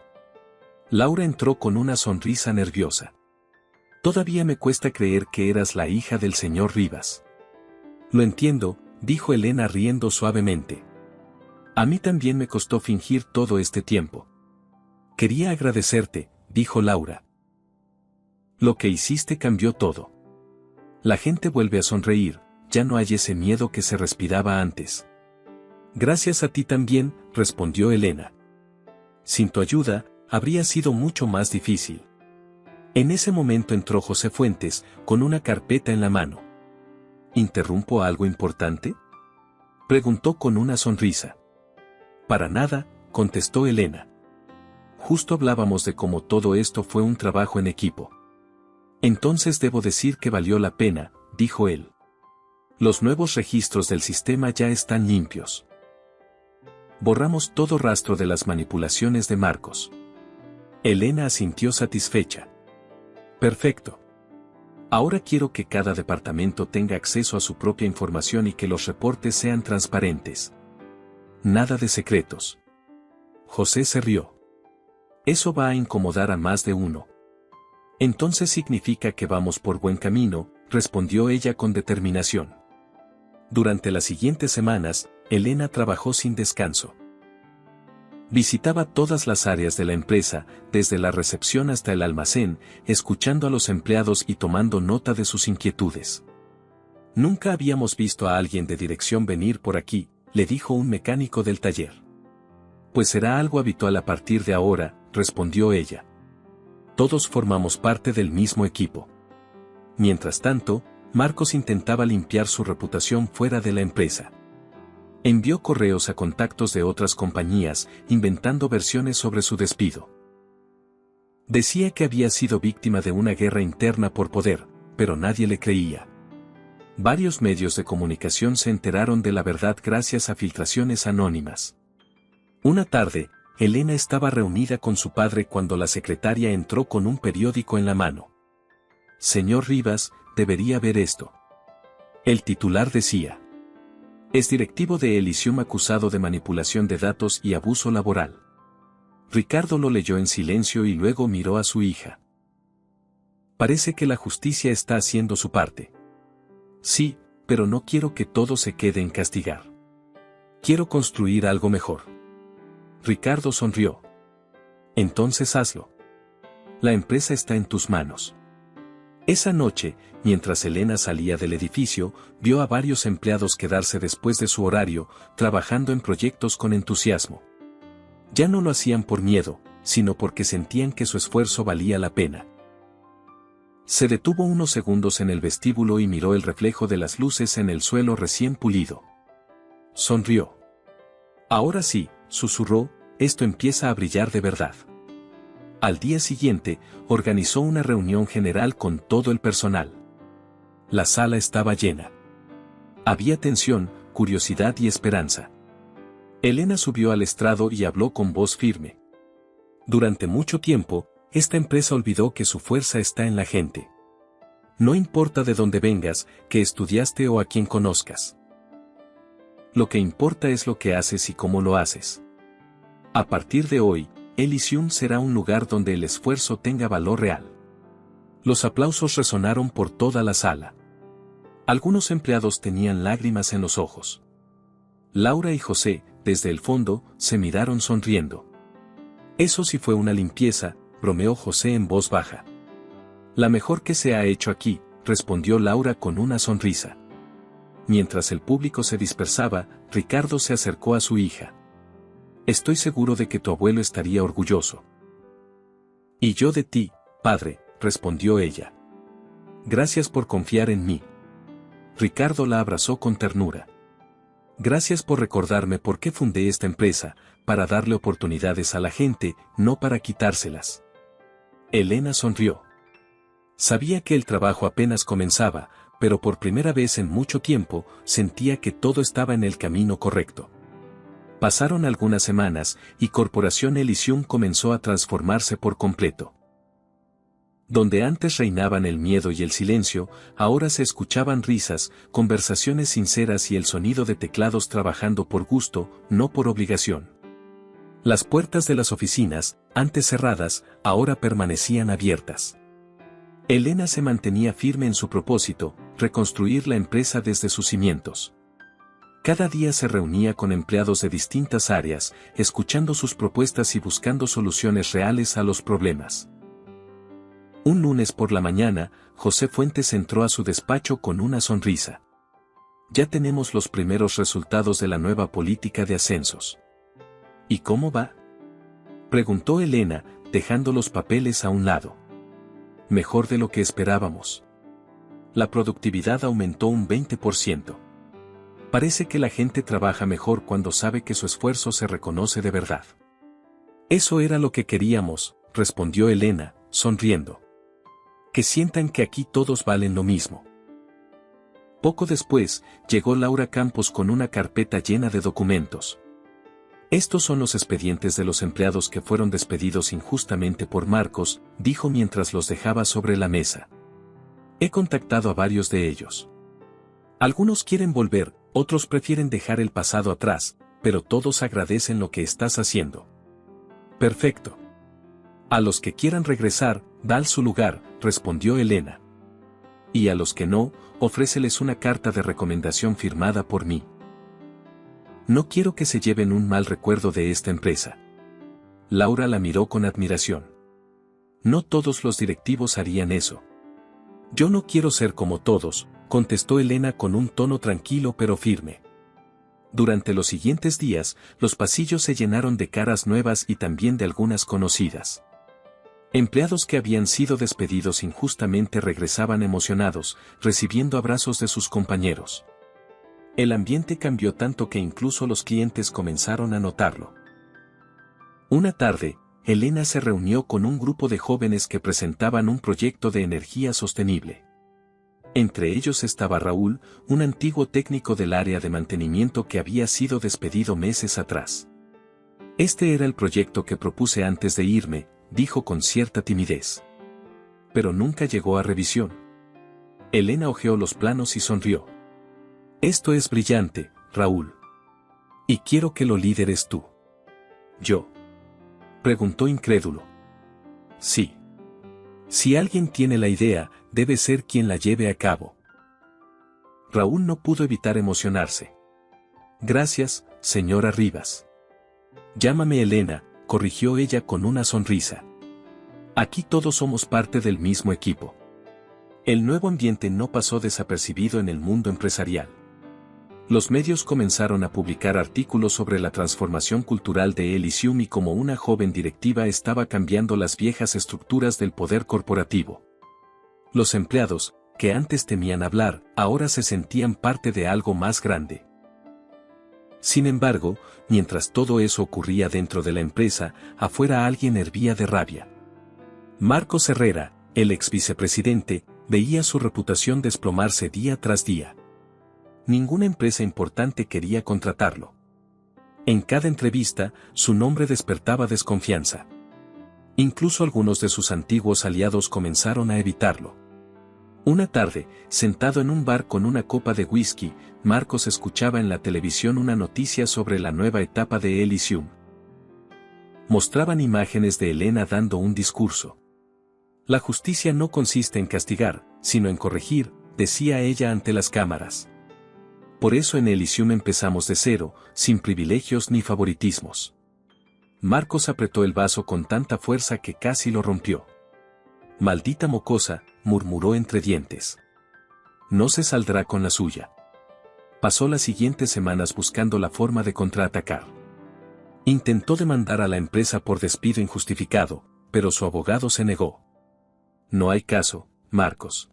Laura entró con una sonrisa nerviosa. «Todavía me cuesta creer que eras la hija del señor Rivas». «Lo entiendo», dijo Elena riendo suavemente. «A mí también me costó fingir todo este tiempo». «Quería agradecerte», dijo Laura. «Lo que hiciste cambió todo. La gente vuelve a sonreír, ya no hay ese miedo que se respiraba antes». «Gracias a ti también», respondió Elena. «Sin tu ayuda, habría sido mucho más difícil». En ese momento entró José Fuentes, con una carpeta en la mano. «¿Interrumpo algo importante?», preguntó con una sonrisa. «Para nada», contestó Elena. Justo hablábamos de cómo todo esto fue un trabajo en equipo. Entonces debo decir que valió la pena, dijo él. Los nuevos registros del sistema ya están limpios. Borramos todo rastro de las manipulaciones de Marcos. Elena asintió satisfecha. Perfecto. Ahora quiero que cada departamento tenga acceso a su propia información y que los reportes sean transparentes. Nada de secretos. José se rió. Eso va a incomodar a más de uno. Entonces significa que vamos por buen camino, respondió ella con determinación. Durante las siguientes semanas, Elena trabajó sin descanso. Visitaba todas las áreas de la empresa, desde la recepción hasta el almacén, escuchando a los empleados y tomando nota de sus inquietudes. Nunca habíamos visto a alguien de dirección venir por aquí, le dijo un mecánico del taller. Pues será algo habitual a partir de ahora, respondió ella. Todos formamos parte del mismo equipo. Mientras tanto, Marcos intentaba limpiar su reputación fuera de la empresa. Envió correos a contactos de otras compañías, inventando versiones sobre su despido. Decía que había sido víctima de una guerra interna por poder, pero nadie le creía. Varios medios de comunicación se enteraron de la verdad gracias a filtraciones anónimas. Una tarde, Elena estaba reunida con su padre cuando la secretaria entró con un periódico en la mano. Señor Rivas, debería ver esto. El titular decía: es directivo de Elysium acusado de manipulación de datos y abuso laboral. Ricardo lo leyó en silencio y luego miró a su hija. Parece que la justicia está haciendo su parte. Sí, pero no quiero que todo se quede en castigar. Quiero construir algo mejor. Ricardo sonrió. Entonces hazlo. La empresa está en tus manos. Esa noche, mientras Elena salía del edificio, vio a varios empleados quedarse después de su horario, trabajando en proyectos con entusiasmo. Ya no lo hacían por miedo, sino porque sentían que su esfuerzo valía la pena. Se detuvo unos segundos en el vestíbulo y miró el reflejo de las luces en el suelo recién pulido. Sonrió. Ahora sí, susurró, esto empieza a brillar de verdad. Al día siguiente, organizó una reunión general con todo el personal. La sala estaba llena. Había tensión, curiosidad y esperanza. Elena subió al estrado y habló con voz firme. Durante mucho tiempo, esta empresa olvidó que su fuerza está en la gente. No importa de dónde vengas, qué estudiaste o a quién conozcas. Lo que importa es lo que haces y cómo lo haces. A partir de hoy, Elysium será un lugar donde el esfuerzo tenga valor real. Los aplausos resonaron por toda la sala. Algunos empleados tenían lágrimas en los ojos. Laura y José, desde el fondo, se miraron sonriendo. Eso sí fue una limpieza, bromeó José en voz baja. La mejor que se ha hecho aquí, respondió Laura con una sonrisa. Mientras el público se dispersaba, Ricardo se acercó a su hija. Estoy seguro de que tu abuelo estaría orgulloso. Y yo de ti, padre, respondió ella. Gracias por confiar en mí. Ricardo la abrazó con ternura. Gracias por recordarme por qué fundé esta empresa, para darle oportunidades a la gente, no para quitárselas. Elena sonrió. Sabía que el trabajo apenas comenzaba, pero por primera vez en mucho tiempo, sentía que todo estaba en el camino correcto. Pasaron algunas semanas, y Corporación Elysium comenzó a transformarse por completo. Donde antes reinaban el miedo y el silencio, ahora se escuchaban risas, conversaciones sinceras y el sonido de teclados trabajando por gusto, no por obligación. Las puertas de las oficinas, antes cerradas, ahora permanecían abiertas. Elena se mantenía firme en su propósito, reconstruir la empresa desde sus cimientos. Cada día se reunía con empleados de distintas áreas, escuchando sus propuestas y buscando soluciones reales a los problemas. Un lunes por la mañana, José Fuentes entró a su despacho con una sonrisa. Ya tenemos los primeros resultados de la nueva política de ascensos. ¿Y cómo va?, preguntó Elena, dejando los papeles a un lado. Mejor de lo que esperábamos. La productividad aumentó un 20%. Parece que la gente trabaja mejor cuando sabe que su esfuerzo se reconoce de verdad. Eso era lo que queríamos, respondió Elena, sonriendo. Que sientan que aquí todos valen lo mismo. Poco después, llegó Laura Campos con una carpeta llena de documentos. Estos son los expedientes de los empleados que fueron despedidos injustamente por Marcos, dijo mientras los dejaba sobre la mesa. He contactado a varios de ellos. Algunos quieren volver, otros prefieren dejar el pasado atrás, pero todos agradecen lo que estás haciendo. Perfecto. A los que quieran regresar, dale su lugar, respondió Elena. Y a los que no, ofréceles una carta de recomendación firmada por mí. No quiero que se lleven un mal recuerdo de esta empresa. Laura la miró con admiración. No todos los directivos harían eso. Yo no quiero ser como todos, contestó Elena con un tono tranquilo pero firme. Durante los siguientes días, los pasillos se llenaron de caras nuevas y también de algunas conocidas. Empleados que habían sido despedidos injustamente regresaban emocionados, recibiendo abrazos de sus compañeros. El ambiente cambió tanto que incluso los clientes comenzaron a notarlo. Una tarde, Elena se reunió con un grupo de jóvenes que presentaban un proyecto de energía sostenible. Entre ellos estaba Raúl, un antiguo técnico del área de mantenimiento que había sido despedido meses atrás. Este era el proyecto que propuse antes de irme, dijo con cierta timidez. Pero nunca llegó a revisión. Elena hojeó los planos y sonrió. Esto es brillante, Raúl. Y quiero que lo lideres tú. ¿Yo? Preguntó incrédulo. Sí. Si alguien tiene la idea, debe ser quien la lleve a cabo. Raúl no pudo evitar emocionarse. Gracias, señora Rivas. Llámame Elena, corrigió ella con una sonrisa. Aquí todos somos parte del mismo equipo. El nuevo ambiente no pasó desapercibido en el mundo empresarial. Los medios comenzaron a publicar artículos sobre la transformación cultural de Elysium y cómo una joven directiva estaba cambiando las viejas estructuras del poder corporativo. Los empleados, que antes temían hablar, ahora se sentían parte de algo más grande. Sin embargo, mientras todo eso ocurría dentro de la empresa, afuera alguien hervía de rabia. Marcos Herrera, el ex vicepresidente, veía su reputación desplomarse día tras día. Ninguna empresa importante quería contratarlo. En cada entrevista, su nombre despertaba desconfianza. Incluso algunos de sus antiguos aliados comenzaron a evitarlo. Una tarde, sentado en un bar con una copa de whisky, Marcos escuchaba en la televisión una noticia sobre la nueva etapa de Elysium. Mostraban imágenes de Elena dando un discurso. La justicia no consiste en castigar, sino en corregir, decía ella ante las cámaras. Por eso en Elysium empezamos de cero, sin privilegios ni favoritismos. Marcos apretó el vaso con tanta fuerza que casi lo rompió. Maldita mocosa, murmuró entre dientes. No se saldrá con la suya. Pasó las siguientes semanas buscando la forma de contraatacar. Intentó demandar a la empresa por despido injustificado, pero su abogado se negó. No hay caso, Marcos.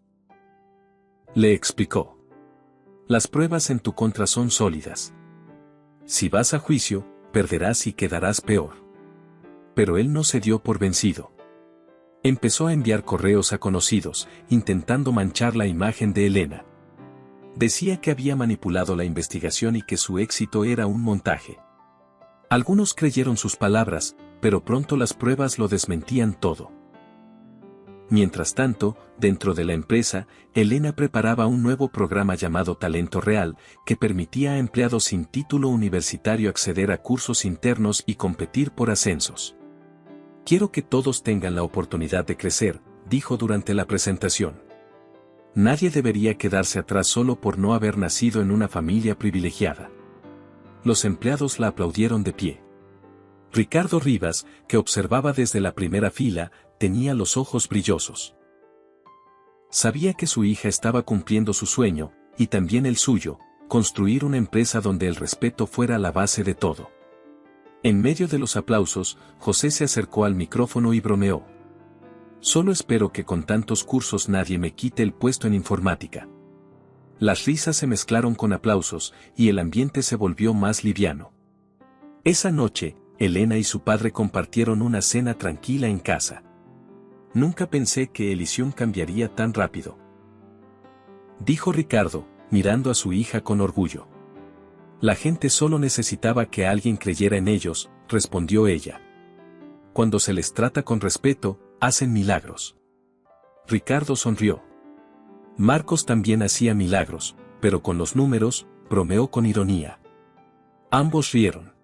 Le explicó. Las pruebas en tu contra son sólidas. Si vas a juicio, perderás y quedarás peor. Pero él no se dio por vencido. Empezó a enviar correos a conocidos, intentando manchar la imagen de Elena. Decía que había manipulado la investigación y que su éxito era un montaje. Algunos creyeron sus palabras, pero pronto las pruebas lo desmentían todo. Mientras tanto, dentro de la empresa, Elena preparaba un nuevo programa llamado Talento Real, que permitía a empleados sin título universitario acceder a cursos internos y competir por ascensos. Quiero que todos tengan la oportunidad de crecer, dijo durante la presentación. Nadie debería quedarse atrás solo por no haber nacido en una familia privilegiada. Los empleados la aplaudieron de pie. Ricardo Rivas, que observaba desde la primera fila, tenía los ojos brillosos. Sabía que su hija estaba cumpliendo su sueño, y también el suyo, construir una empresa donde el respeto fuera la base de todo. En medio de los aplausos, José se acercó al micrófono y bromeó. Solo espero que con tantos cursos nadie me quite el puesto en informática. Las risas se mezclaron con aplausos, y el ambiente se volvió más liviano. Esa noche, Elena y su padre compartieron una cena tranquila en casa. Nunca pensé que Elysium cambiaría tan rápido, dijo Ricardo, mirando a su hija con orgullo. La gente solo necesitaba que alguien creyera en ellos, respondió ella. Cuando se les trata con respeto, hacen milagros. Ricardo sonrió. Marcos también hacía milagros, pero con los números, bromeó con ironía. Ambos rieron.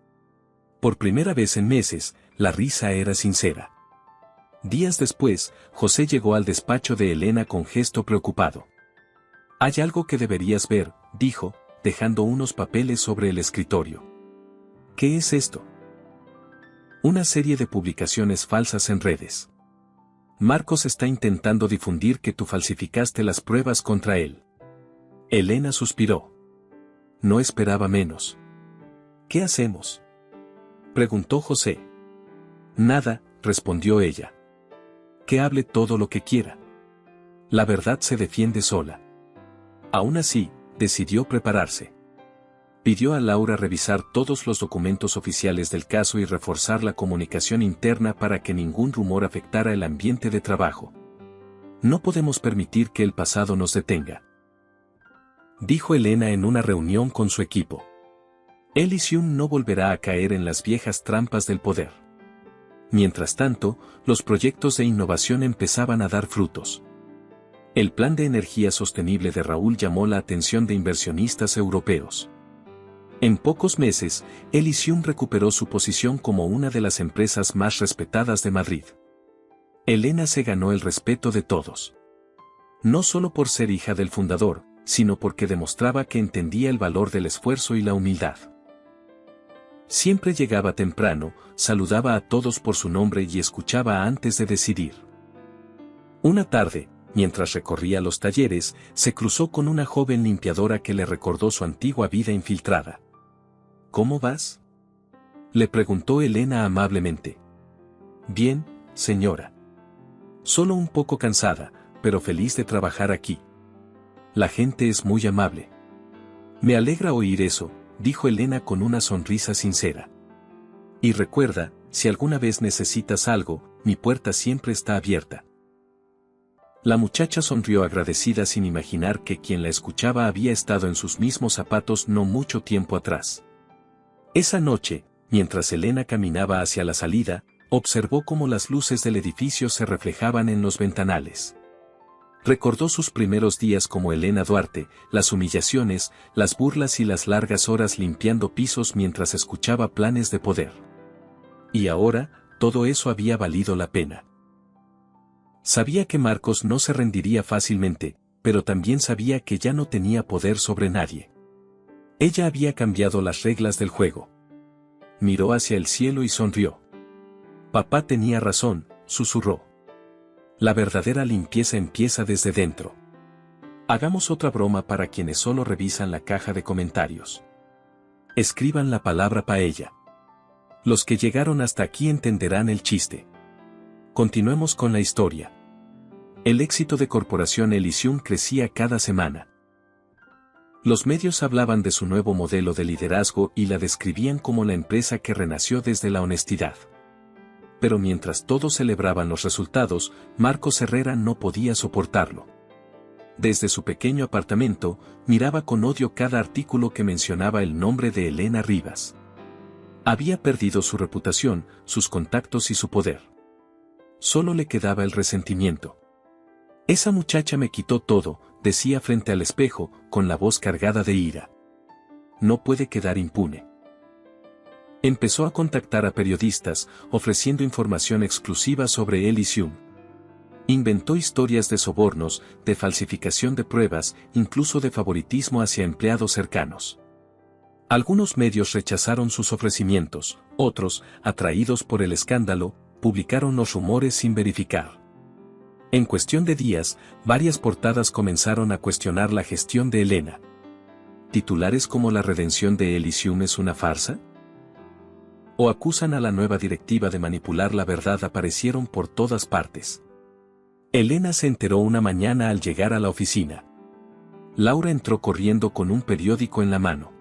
Por primera vez en meses, la risa era sincera. Días después, José llegó al despacho de Elena con gesto preocupado. Hay algo que deberías ver, dijo, dejando unos papeles sobre el escritorio. ¿Qué es esto? Una serie de publicaciones falsas en redes. Marcos está intentando difundir que tú falsificaste las pruebas contra él. Elena suspiró. No esperaba menos. ¿Qué hacemos?, preguntó José. Nada, respondió ella. Que hable todo lo que quiera. La verdad se defiende sola. Aún así, decidió prepararse. Pidió a Laura revisar todos los documentos oficiales del caso y reforzar la comunicación interna para que ningún rumor afectara el ambiente de trabajo. No podemos permitir que el pasado nos detenga, dijo Elena en una reunión con su equipo. Elysium no volverá a caer en las viejas trampas del poder. Mientras tanto, los proyectos de innovación empezaban a dar frutos. El plan de energía sostenible de Raúl llamó la atención de inversionistas europeos. En pocos meses, Elysium recuperó su posición como una de las empresas más respetadas de Madrid. Elena se ganó el respeto de todos. No solo por ser hija del fundador, sino porque demostraba que entendía el valor del esfuerzo y la humildad. Siempre llegaba temprano, saludaba a todos por su nombre y escuchaba antes de decidir. Una tarde, mientras recorría los talleres, se cruzó con una joven limpiadora que le recordó su antigua vida infiltrada. ¿Cómo vas?, le preguntó Elena amablemente. Bien, señora. Solo un poco cansada, pero feliz de trabajar aquí. La gente es muy amable. Me alegra oír eso, dijo Elena con una sonrisa sincera. Y recuerda, si alguna vez necesitas algo, mi puerta siempre está abierta. La muchacha sonrió agradecida sin imaginar que quien la escuchaba había estado en sus mismos zapatos no mucho tiempo atrás. Esa noche, mientras Elena caminaba hacia la salida, observó cómo las luces del edificio se reflejaban en los ventanales. Recordó sus primeros días como Elena Duarte, las humillaciones, las burlas y las largas horas limpiando pisos mientras escuchaba planes de poder. Y ahora, todo eso había valido la pena. Sabía que Marcos no se rendiría fácilmente, pero también sabía que ya no tenía poder sobre nadie. Ella había cambiado las reglas del juego. Miró hacia el cielo y sonrió. Papá tenía razón, susurró. La verdadera limpieza empieza desde dentro. Hagamos otra broma para quienes solo revisan la caja de comentarios. Escriban la palabra paella. Los que llegaron hasta aquí entenderán el chiste. Continuemos con la historia. El éxito de Corporación Elysium crecía cada semana. Los medios hablaban de su nuevo modelo de liderazgo y la describían como la empresa que renació desde la honestidad. Pero mientras todos celebraban los resultados, Marcos Herrera no podía soportarlo. Desde su pequeño apartamento, miraba con odio cada artículo que mencionaba el nombre de Elena Rivas. Había perdido su reputación, sus contactos y su poder. Solo le quedaba el resentimiento. Esa muchacha me quitó todo, decía frente al espejo, con la voz cargada de ira. No puede quedar impune. Empezó a contactar a periodistas, ofreciendo información exclusiva sobre Elysium. Inventó historias de sobornos, de falsificación de pruebas, incluso de favoritismo hacia empleados cercanos. Algunos medios rechazaron sus ofrecimientos, otros, atraídos por el escándalo, publicaron los rumores sin verificar. En cuestión de días, varias portadas comenzaron a cuestionar la gestión de Elena. ¿Titulares como la redención de Elysium es una farsa? O acusan a la nueva directiva de manipular la verdad aparecieron por todas partes. Elena se enteró una mañana al llegar a la oficina. Laura entró corriendo con un periódico en la mano.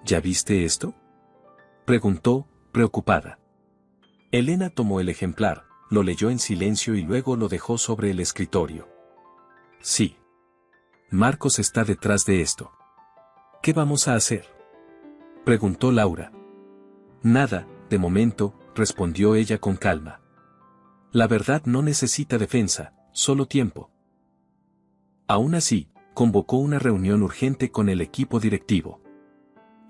¿Ya viste esto?, preguntó, preocupada. Elena tomó el ejemplar, lo leyó en silencio y luego lo dejó sobre el escritorio. Sí. Marcos está detrás de esto. ¿Qué vamos a hacer?, preguntó Laura. Nada, de momento, respondió ella con calma. La verdad no necesita defensa, solo tiempo. Aún así, convocó una reunión urgente con el equipo directivo.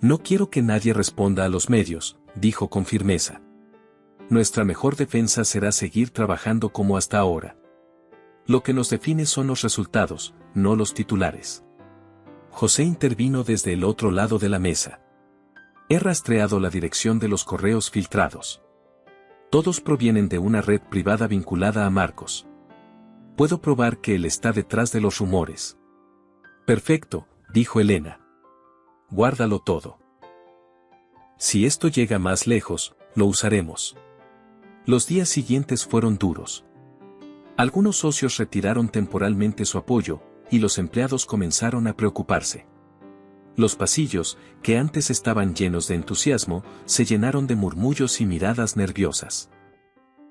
No quiero que nadie responda a los medios, dijo con firmeza. Nuestra mejor defensa será seguir trabajando como hasta ahora. Lo que nos define son los resultados, no los titulares. José intervino desde el otro lado de la mesa. He rastreado la dirección de los correos filtrados. Todos provienen de una red privada vinculada a Marcos. Puedo probar que él está detrás de los rumores. Perfecto, dijo Elena. Guárdalo todo. Si esto llega más lejos, lo usaremos. Los días siguientes fueron duros. Algunos socios retiraron temporalmente su apoyo, y los empleados comenzaron a preocuparse. Los pasillos, que antes estaban llenos de entusiasmo, se llenaron de murmullos y miradas nerviosas.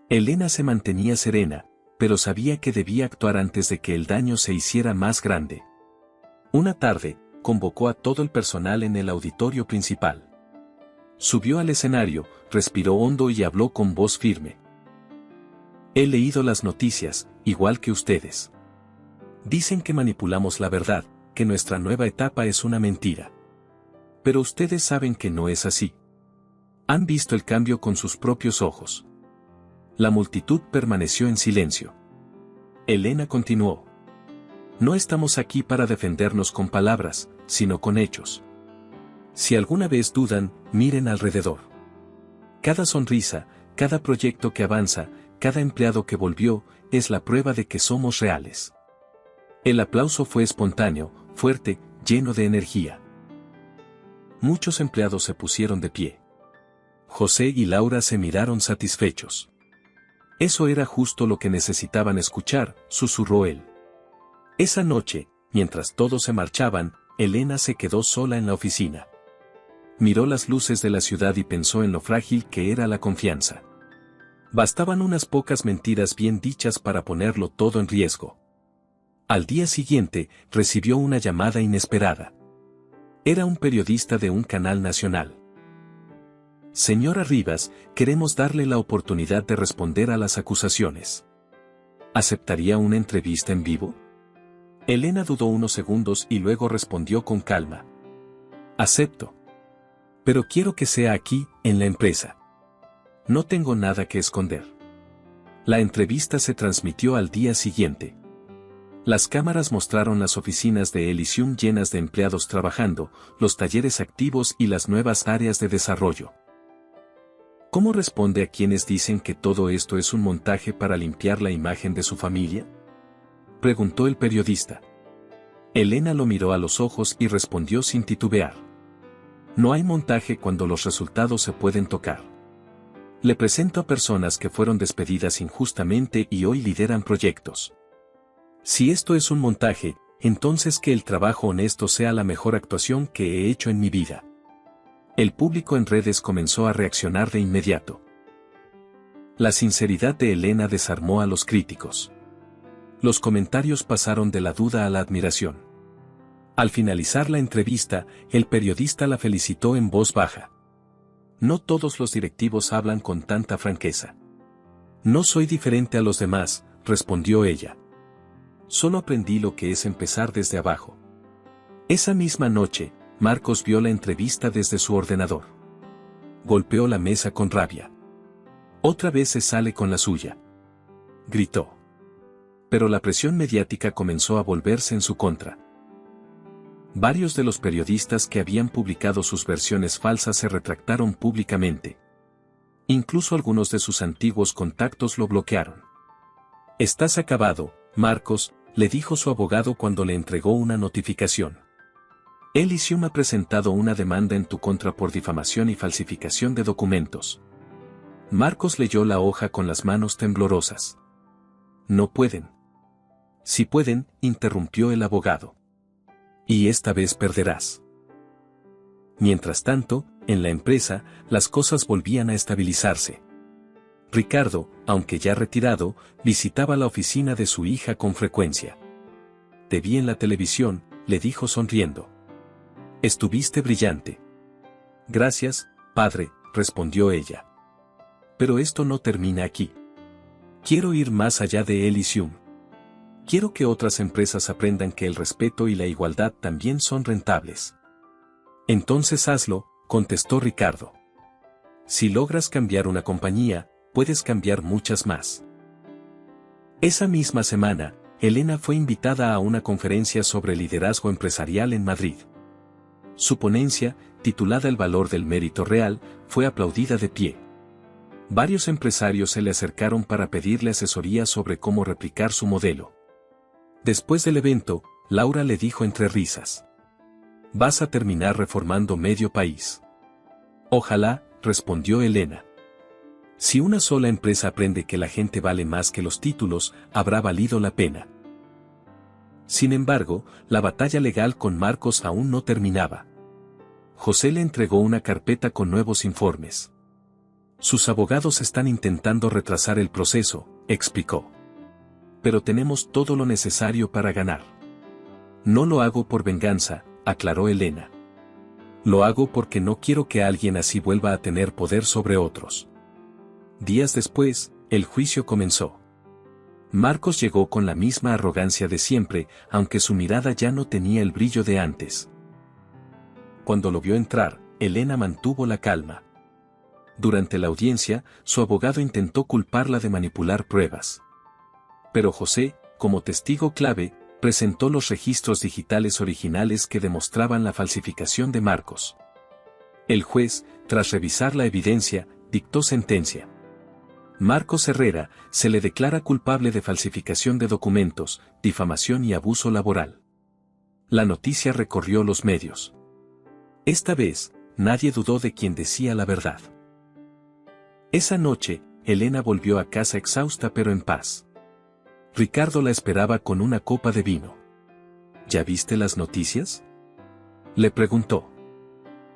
Elena se mantenía serena, pero sabía que debía actuar antes de que el daño se hiciera más grande. Una tarde, convocó a todo el personal en el auditorio principal. Subió al escenario, respiró hondo y habló con voz firme. He leído las noticias, igual que ustedes. Dicen que manipulamos la verdad, que nuestra nueva etapa es una mentira. Pero ustedes saben que no es así. Han visto el cambio con sus propios ojos. La multitud permaneció en silencio. Elena continuó. No estamos aquí para defendernos con palabras, sino con hechos. Si alguna vez dudan, miren alrededor. Cada sonrisa, cada proyecto que avanza, cada empleado que volvió, es la prueba de que somos reales. El aplauso fue espontáneo, fuerte, lleno de energía. Muchos empleados se pusieron de pie. José y Laura se miraron satisfechos. Eso era justo lo que necesitaban escuchar, susurró él. Esa noche, mientras todos se marchaban, Elena se quedó sola en la oficina. Miró las luces de la ciudad y pensó en lo frágil que era la confianza. Bastaban unas pocas mentiras bien dichas para ponerlo todo en riesgo. Al día siguiente, recibió una llamada inesperada. Era un periodista de un canal nacional. Señora Rivas, queremos darle la oportunidad de responder a las acusaciones. ¿Aceptaría una entrevista en vivo? Elena dudó unos segundos y luego respondió con calma. Acepto. Pero quiero que sea aquí, en la empresa. No tengo nada que esconder. La entrevista se transmitió al día siguiente. Las cámaras mostraron las oficinas de Elysium llenas de empleados trabajando, los talleres activos y las nuevas áreas de desarrollo. ¿Cómo responde a quienes dicen que todo esto es un montaje para limpiar la imagen de su familia?, preguntó el periodista. Elena lo miró a los ojos y respondió sin titubear. No hay montaje cuando los resultados se pueden tocar. Le presento a personas que fueron despedidas injustamente y hoy lideran proyectos. Si esto es un montaje, entonces que el trabajo honesto sea la mejor actuación que he hecho en mi vida. El público en redes comenzó a reaccionar de inmediato. La sinceridad de Elena desarmó a los críticos. Los comentarios pasaron de la duda a la admiración. Al finalizar la entrevista, el periodista la felicitó en voz baja. No todos los directivos hablan con tanta franqueza. No soy diferente a los demás, respondió ella. Solo aprendí lo que es empezar desde abajo. Esa misma noche, Marcos vio la entrevista desde su ordenador. Golpeó la mesa con rabia. Otra vez se sale con la suya, gritó. Pero la presión mediática comenzó a volverse en su contra. Varios de los periodistas que habían publicado sus versiones falsas se retractaron públicamente. Incluso algunos de sus antiguos contactos lo bloquearon. Estás acabado, Marcos, le dijo su abogado cuando le entregó una notificación. Elysium ha presentado una demanda en tu contra por difamación y falsificación de documentos. Marcos leyó la hoja con las manos temblorosas. No pueden. Si pueden, interrumpió el abogado. Y esta vez perderás. Mientras tanto, en la empresa, las cosas volvían a estabilizarse. Ricardo, aunque ya retirado, visitaba la oficina de su hija con frecuencia. «Te vi en la televisión», le dijo sonriendo. «Estuviste brillante». «Gracias, padre», respondió ella. «Pero esto no termina aquí. Quiero ir más allá de Elysium. Quiero que otras empresas aprendan que el respeto y la igualdad también son rentables». «Entonces hazlo», contestó Ricardo. «Si logras cambiar una compañía, puedes cambiar muchas más». Esa misma semana, Elena fue invitada a una conferencia sobre liderazgo empresarial en Madrid. Su ponencia, titulada El valor del mérito real, fue aplaudida de pie. Varios empresarios se le acercaron para pedirle asesoría sobre cómo replicar su modelo. Después del evento, Laura le dijo entre risas: «Vas a terminar reformando medio país». «Ojalá», respondió Elena. «Si una sola empresa aprende que la gente vale más que los títulos, habrá valido la pena». Sin embargo, la batalla legal con Marcos aún no terminaba. José le entregó una carpeta con nuevos informes. «Sus abogados están intentando retrasar el proceso», explicó. «Pero tenemos todo lo necesario para ganar». «No lo hago por venganza», aclaró Elena. «Lo hago porque no quiero que alguien así vuelva a tener poder sobre otros». Días después, el juicio comenzó. Marcos llegó con la misma arrogancia de siempre, aunque su mirada ya no tenía el brillo de antes. Cuando lo vio entrar, Elena mantuvo la calma. Durante la audiencia, su abogado intentó culparla de manipular pruebas. Pero José, como testigo clave, presentó los registros digitales originales que demostraban la falsificación de Marcos. El juez, tras revisar la evidencia, dictó sentencia. Marcos Herrera se le declara culpable de falsificación de documentos, difamación y abuso laboral. La noticia recorrió los medios. Esta vez, nadie dudó de quien decía la verdad. Esa noche, Elena volvió a casa exhausta pero en paz. Ricardo la esperaba con una copa de vino. ¿Ya viste las noticias?, le preguntó.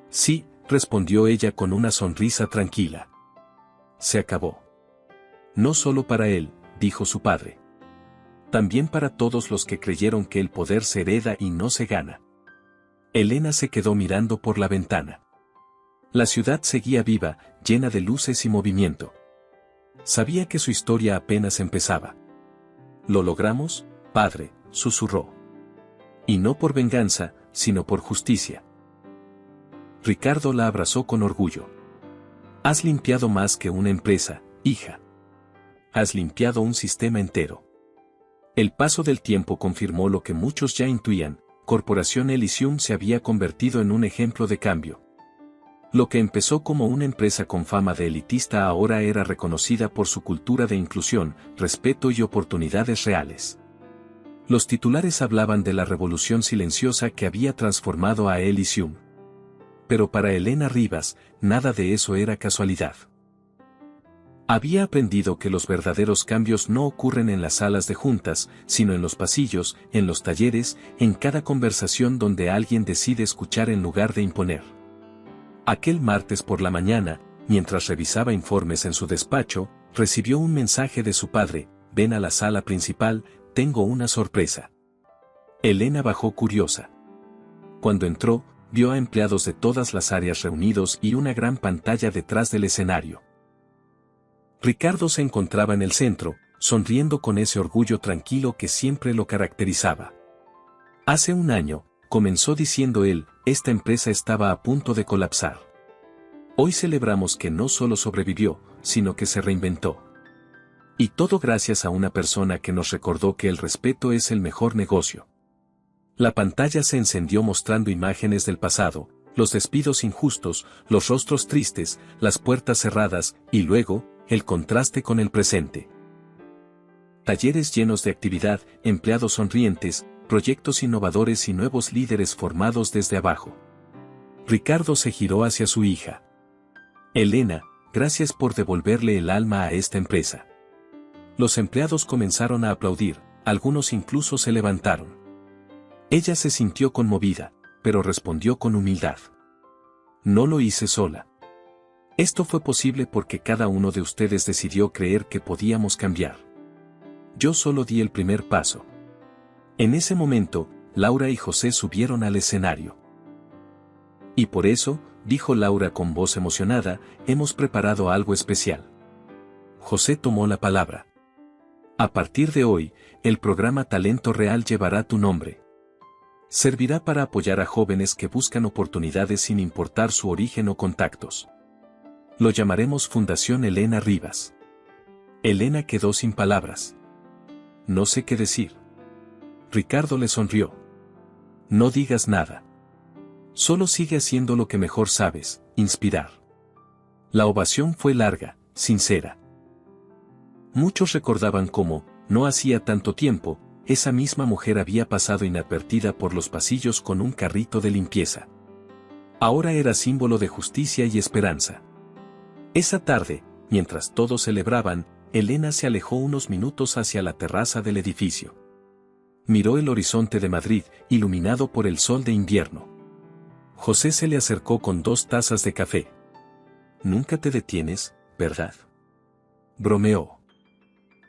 Sí, respondió ella con una sonrisa tranquila. Se acabó. No solo para él, dijo su padre. También para todos los que creyeron que el poder se hereda y no se gana. Elena se quedó mirando por la ventana. La ciudad seguía viva, llena de luces y movimiento. Sabía que su historia apenas empezaba. «Lo logramos, padre», susurró. «Y no por venganza, sino por justicia». Ricardo la abrazó con orgullo. «Has limpiado más que una empresa, hija. Has limpiado un sistema entero». El paso del tiempo confirmó lo que muchos ya intuían: Corporación Elysium se había convertido en un ejemplo de cambio. Lo que empezó como una empresa con fama de elitista ahora era reconocida por su cultura de inclusión, respeto y oportunidades reales. Los titulares hablaban de la revolución silenciosa que había transformado a Elysium. Pero para Elena Rivas, nada de eso era casualidad. Había aprendido que los verdaderos cambios no ocurren en las salas de juntas, sino en los pasillos, en los talleres, en cada conversación donde alguien decide escuchar en lugar de imponer. Aquel martes por la mañana, mientras revisaba informes en su despacho, recibió un mensaje de su padre: «Ven a la sala principal, tengo una sorpresa». Elena bajó curiosa. Cuando entró, vio a empleados de todas las áreas reunidos y una gran pantalla detrás del escenario. Ricardo se encontraba en el centro, sonriendo con ese orgullo tranquilo que siempre lo caracterizaba. Hace un año, comenzó diciendo él, esta empresa estaba a punto de colapsar. Hoy celebramos que no solo sobrevivió, sino que se reinventó. Y todo gracias a una persona que nos recordó que el respeto es el mejor negocio. La pantalla se encendió mostrando imágenes del pasado, los despidos injustos, los rostros tristes, las puertas cerradas, y luego, el contraste con el presente. Talleres llenos de actividad, empleados sonrientes, proyectos innovadores y nuevos líderes formados desde abajo. Ricardo se giró hacia su hija. Elena, gracias por devolverle el alma a esta empresa. Los empleados comenzaron a aplaudir, algunos incluso se levantaron. Ella se sintió conmovida, pero respondió con humildad. No lo hice sola. Esto fue posible porque cada uno de ustedes decidió creer que podíamos cambiar. Yo solo di el primer paso. En ese momento, Laura y José subieron al escenario. Y por eso, dijo Laura con voz emocionada, hemos preparado algo especial. José tomó la palabra. A partir de hoy, el programa Talento Real llevará tu nombre. Servirá para apoyar a jóvenes que buscan oportunidades sin importar su origen o contactos. Lo llamaremos Fundación Elena Rivas. Elena quedó sin palabras. No sé qué decir. Ricardo le sonrió. No digas nada. Solo sigue haciendo lo que mejor sabes, inspirar. La ovación fue larga, sincera. Muchos recordaban cómo, no hacía tanto tiempo, esa misma mujer había pasado inadvertida por los pasillos con un carrito de limpieza. Ahora era símbolo de justicia y esperanza. Esa tarde, mientras todos celebraban, Elena se alejó unos minutos hacia la terraza del edificio. Miró el horizonte de Madrid, iluminado por el sol de invierno. José se le acercó con 2 tazas de café. Nunca te detienes, ¿verdad? Bromeó.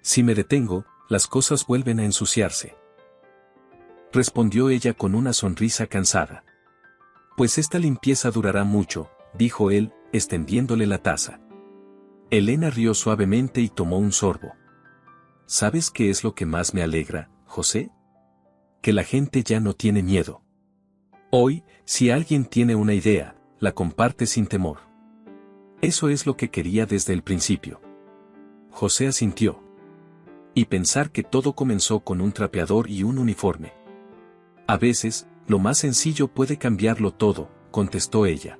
Si me detengo, las cosas vuelven a ensuciarse. Respondió ella con una sonrisa cansada. Pues esta limpieza durará mucho, dijo él, extendiéndole la taza. Elena rió suavemente y tomó un sorbo. ¿Sabes qué es lo que más me alegra, José? Que la gente ya no tiene miedo. Hoy, si alguien tiene una idea, la comparte sin temor. Eso es lo que quería desde el principio. José asintió. Y pensar que todo comenzó con un trapeador y un uniforme. A veces, lo más sencillo puede cambiarlo todo, contestó ella.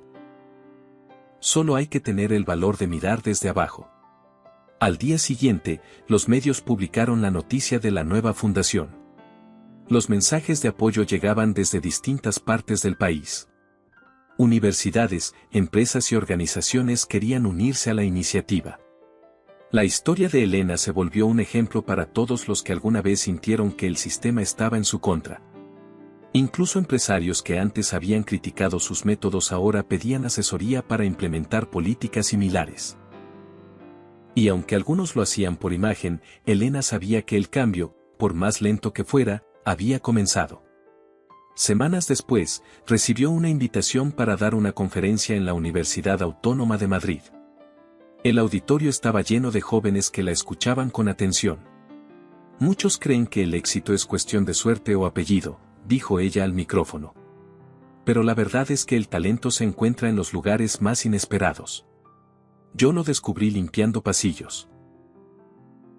Solo hay que tener el valor de mirar desde abajo. Al día siguiente, los medios publicaron la noticia de la nueva fundación. Los mensajes de apoyo llegaban desde distintas partes del país. Universidades, empresas y organizaciones querían unirse a la iniciativa. La historia de Elena se volvió un ejemplo para todos los que alguna vez sintieron que el sistema estaba en su contra. Incluso empresarios que antes habían criticado sus métodos ahora pedían asesoría para implementar políticas similares. Y aunque algunos lo hacían por imagen, Elena sabía que el cambio, por más lento que fuera, había comenzado. Semanas después, recibió una invitación para dar una conferencia en la Universidad Autónoma de Madrid. El auditorio estaba lleno de jóvenes que la escuchaban con atención. Muchos creen que el éxito es cuestión de suerte o apellido, dijo ella al micrófono. Pero la verdad es que el talento se encuentra en los lugares más inesperados. Yo lo descubrí limpiando pasillos.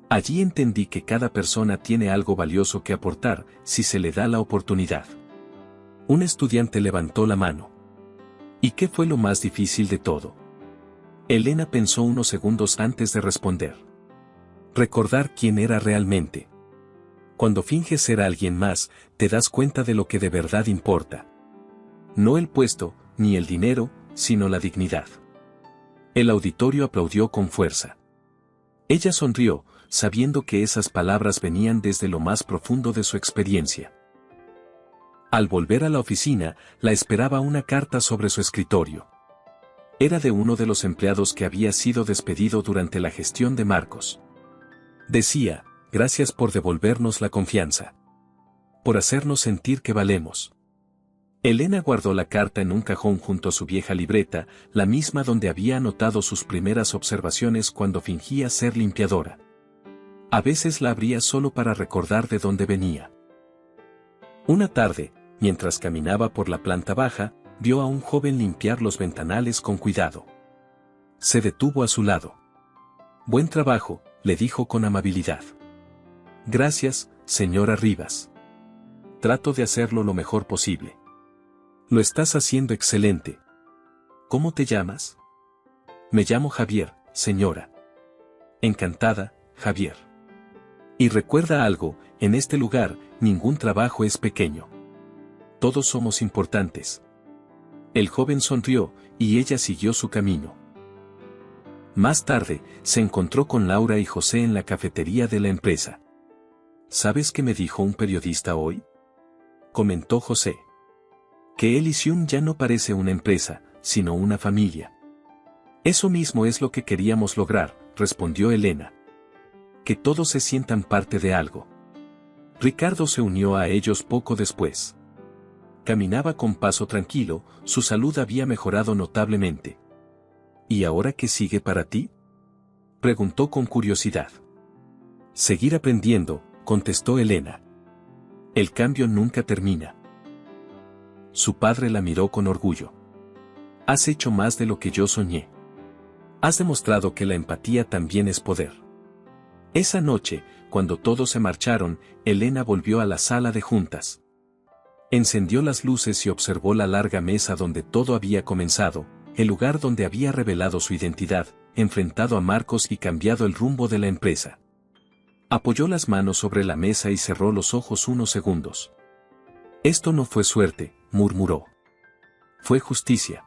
Allí entendí que cada persona tiene algo valioso que aportar, si se le da la oportunidad. Un estudiante levantó la mano. ¿Y qué fue lo más difícil de todo? Elena pensó unos segundos antes de responder. Recordar quién era realmente. Cuando finges ser alguien más, te das cuenta de lo que de verdad importa. No el puesto, ni el dinero, sino la dignidad. El auditorio aplaudió con fuerza. Ella sonrió, sabiendo que esas palabras venían desde lo más profundo de su experiencia. Al volver a la oficina, la esperaba una carta sobre su escritorio. Era de uno de los empleados que había sido despedido durante la gestión de Marcos. Decía, gracias por devolvernos la confianza. Por hacernos sentir que valemos. Elena guardó la carta en un cajón junto a su vieja libreta, la misma donde había anotado sus primeras observaciones cuando fingía ser limpiadora. A veces la abría solo para recordar de dónde venía. Una tarde, mientras caminaba por la planta baja, vio a un joven limpiar los ventanales con cuidado. Se detuvo a su lado. Buen trabajo, le dijo con amabilidad. Gracias, señora Rivas. Trato de hacerlo lo mejor posible. Lo estás haciendo excelente. ¿Cómo te llamas? Me llamo Javier, señora. Encantada, Javier. Y recuerda algo, en este lugar, ningún trabajo es pequeño. Todos somos importantes. El joven sonrió, y ella siguió su camino. Más tarde, se encontró con Laura y José en la cafetería de la empresa. ¿Sabes qué me dijo un periodista hoy? Comentó José. Que Elysium ya no parece una empresa, sino una familia. Eso mismo es lo que queríamos lograr, respondió Elena. Que todos se sientan parte de algo. Ricardo se unió a ellos poco después. Caminaba con paso tranquilo, su salud había mejorado notablemente. ¿Y ahora qué sigue para ti?, preguntó con curiosidad. Seguir aprendiendo, contestó Elena. El cambio nunca termina. Su padre la miró con orgullo. Has hecho más de lo que yo soñé. Has demostrado que la empatía también es poder. Esa noche, cuando todos se marcharon, Elena volvió a la sala de juntas. Encendió las luces y observó la larga mesa donde todo había comenzado, el lugar donde había revelado su identidad, enfrentado a Marcos y cambiado el rumbo de la empresa. Apoyó las manos sobre la mesa y cerró los ojos unos segundos. Esto no fue suerte, murmuró. Fue justicia.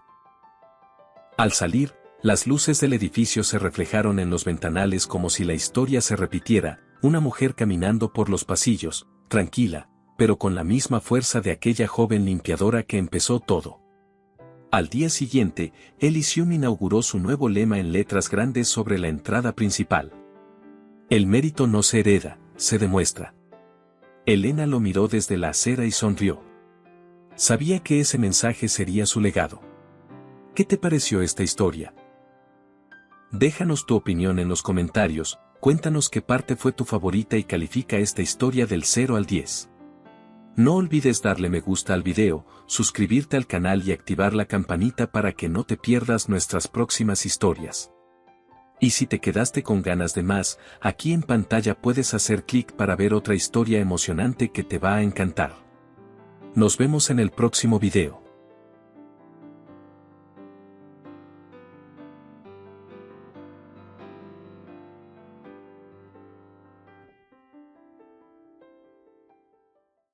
Al salir, las luces del edificio se reflejaron en los ventanales como si la historia se repitiera, una mujer caminando por los pasillos, tranquila, pero con la misma fuerza de aquella joven limpiadora que empezó todo. Al día siguiente, Elysium inauguró su nuevo lema en letras grandes sobre la entrada principal. El mérito no se hereda, se demuestra. Elena lo miró desde la acera y sonrió. Sabía que ese mensaje sería su legado. ¿Qué te pareció esta historia? Déjanos tu opinión en los comentarios, cuéntanos qué parte fue tu favorita y califica esta historia del 0 al 10. No olvides darle me gusta al video, suscribirte al canal y activar la campanita para que no te pierdas nuestras próximas historias. Y si te quedaste con ganas de más, aquí en pantalla puedes hacer clic para ver otra historia emocionante que te va a encantar. Nos vemos en el próximo video.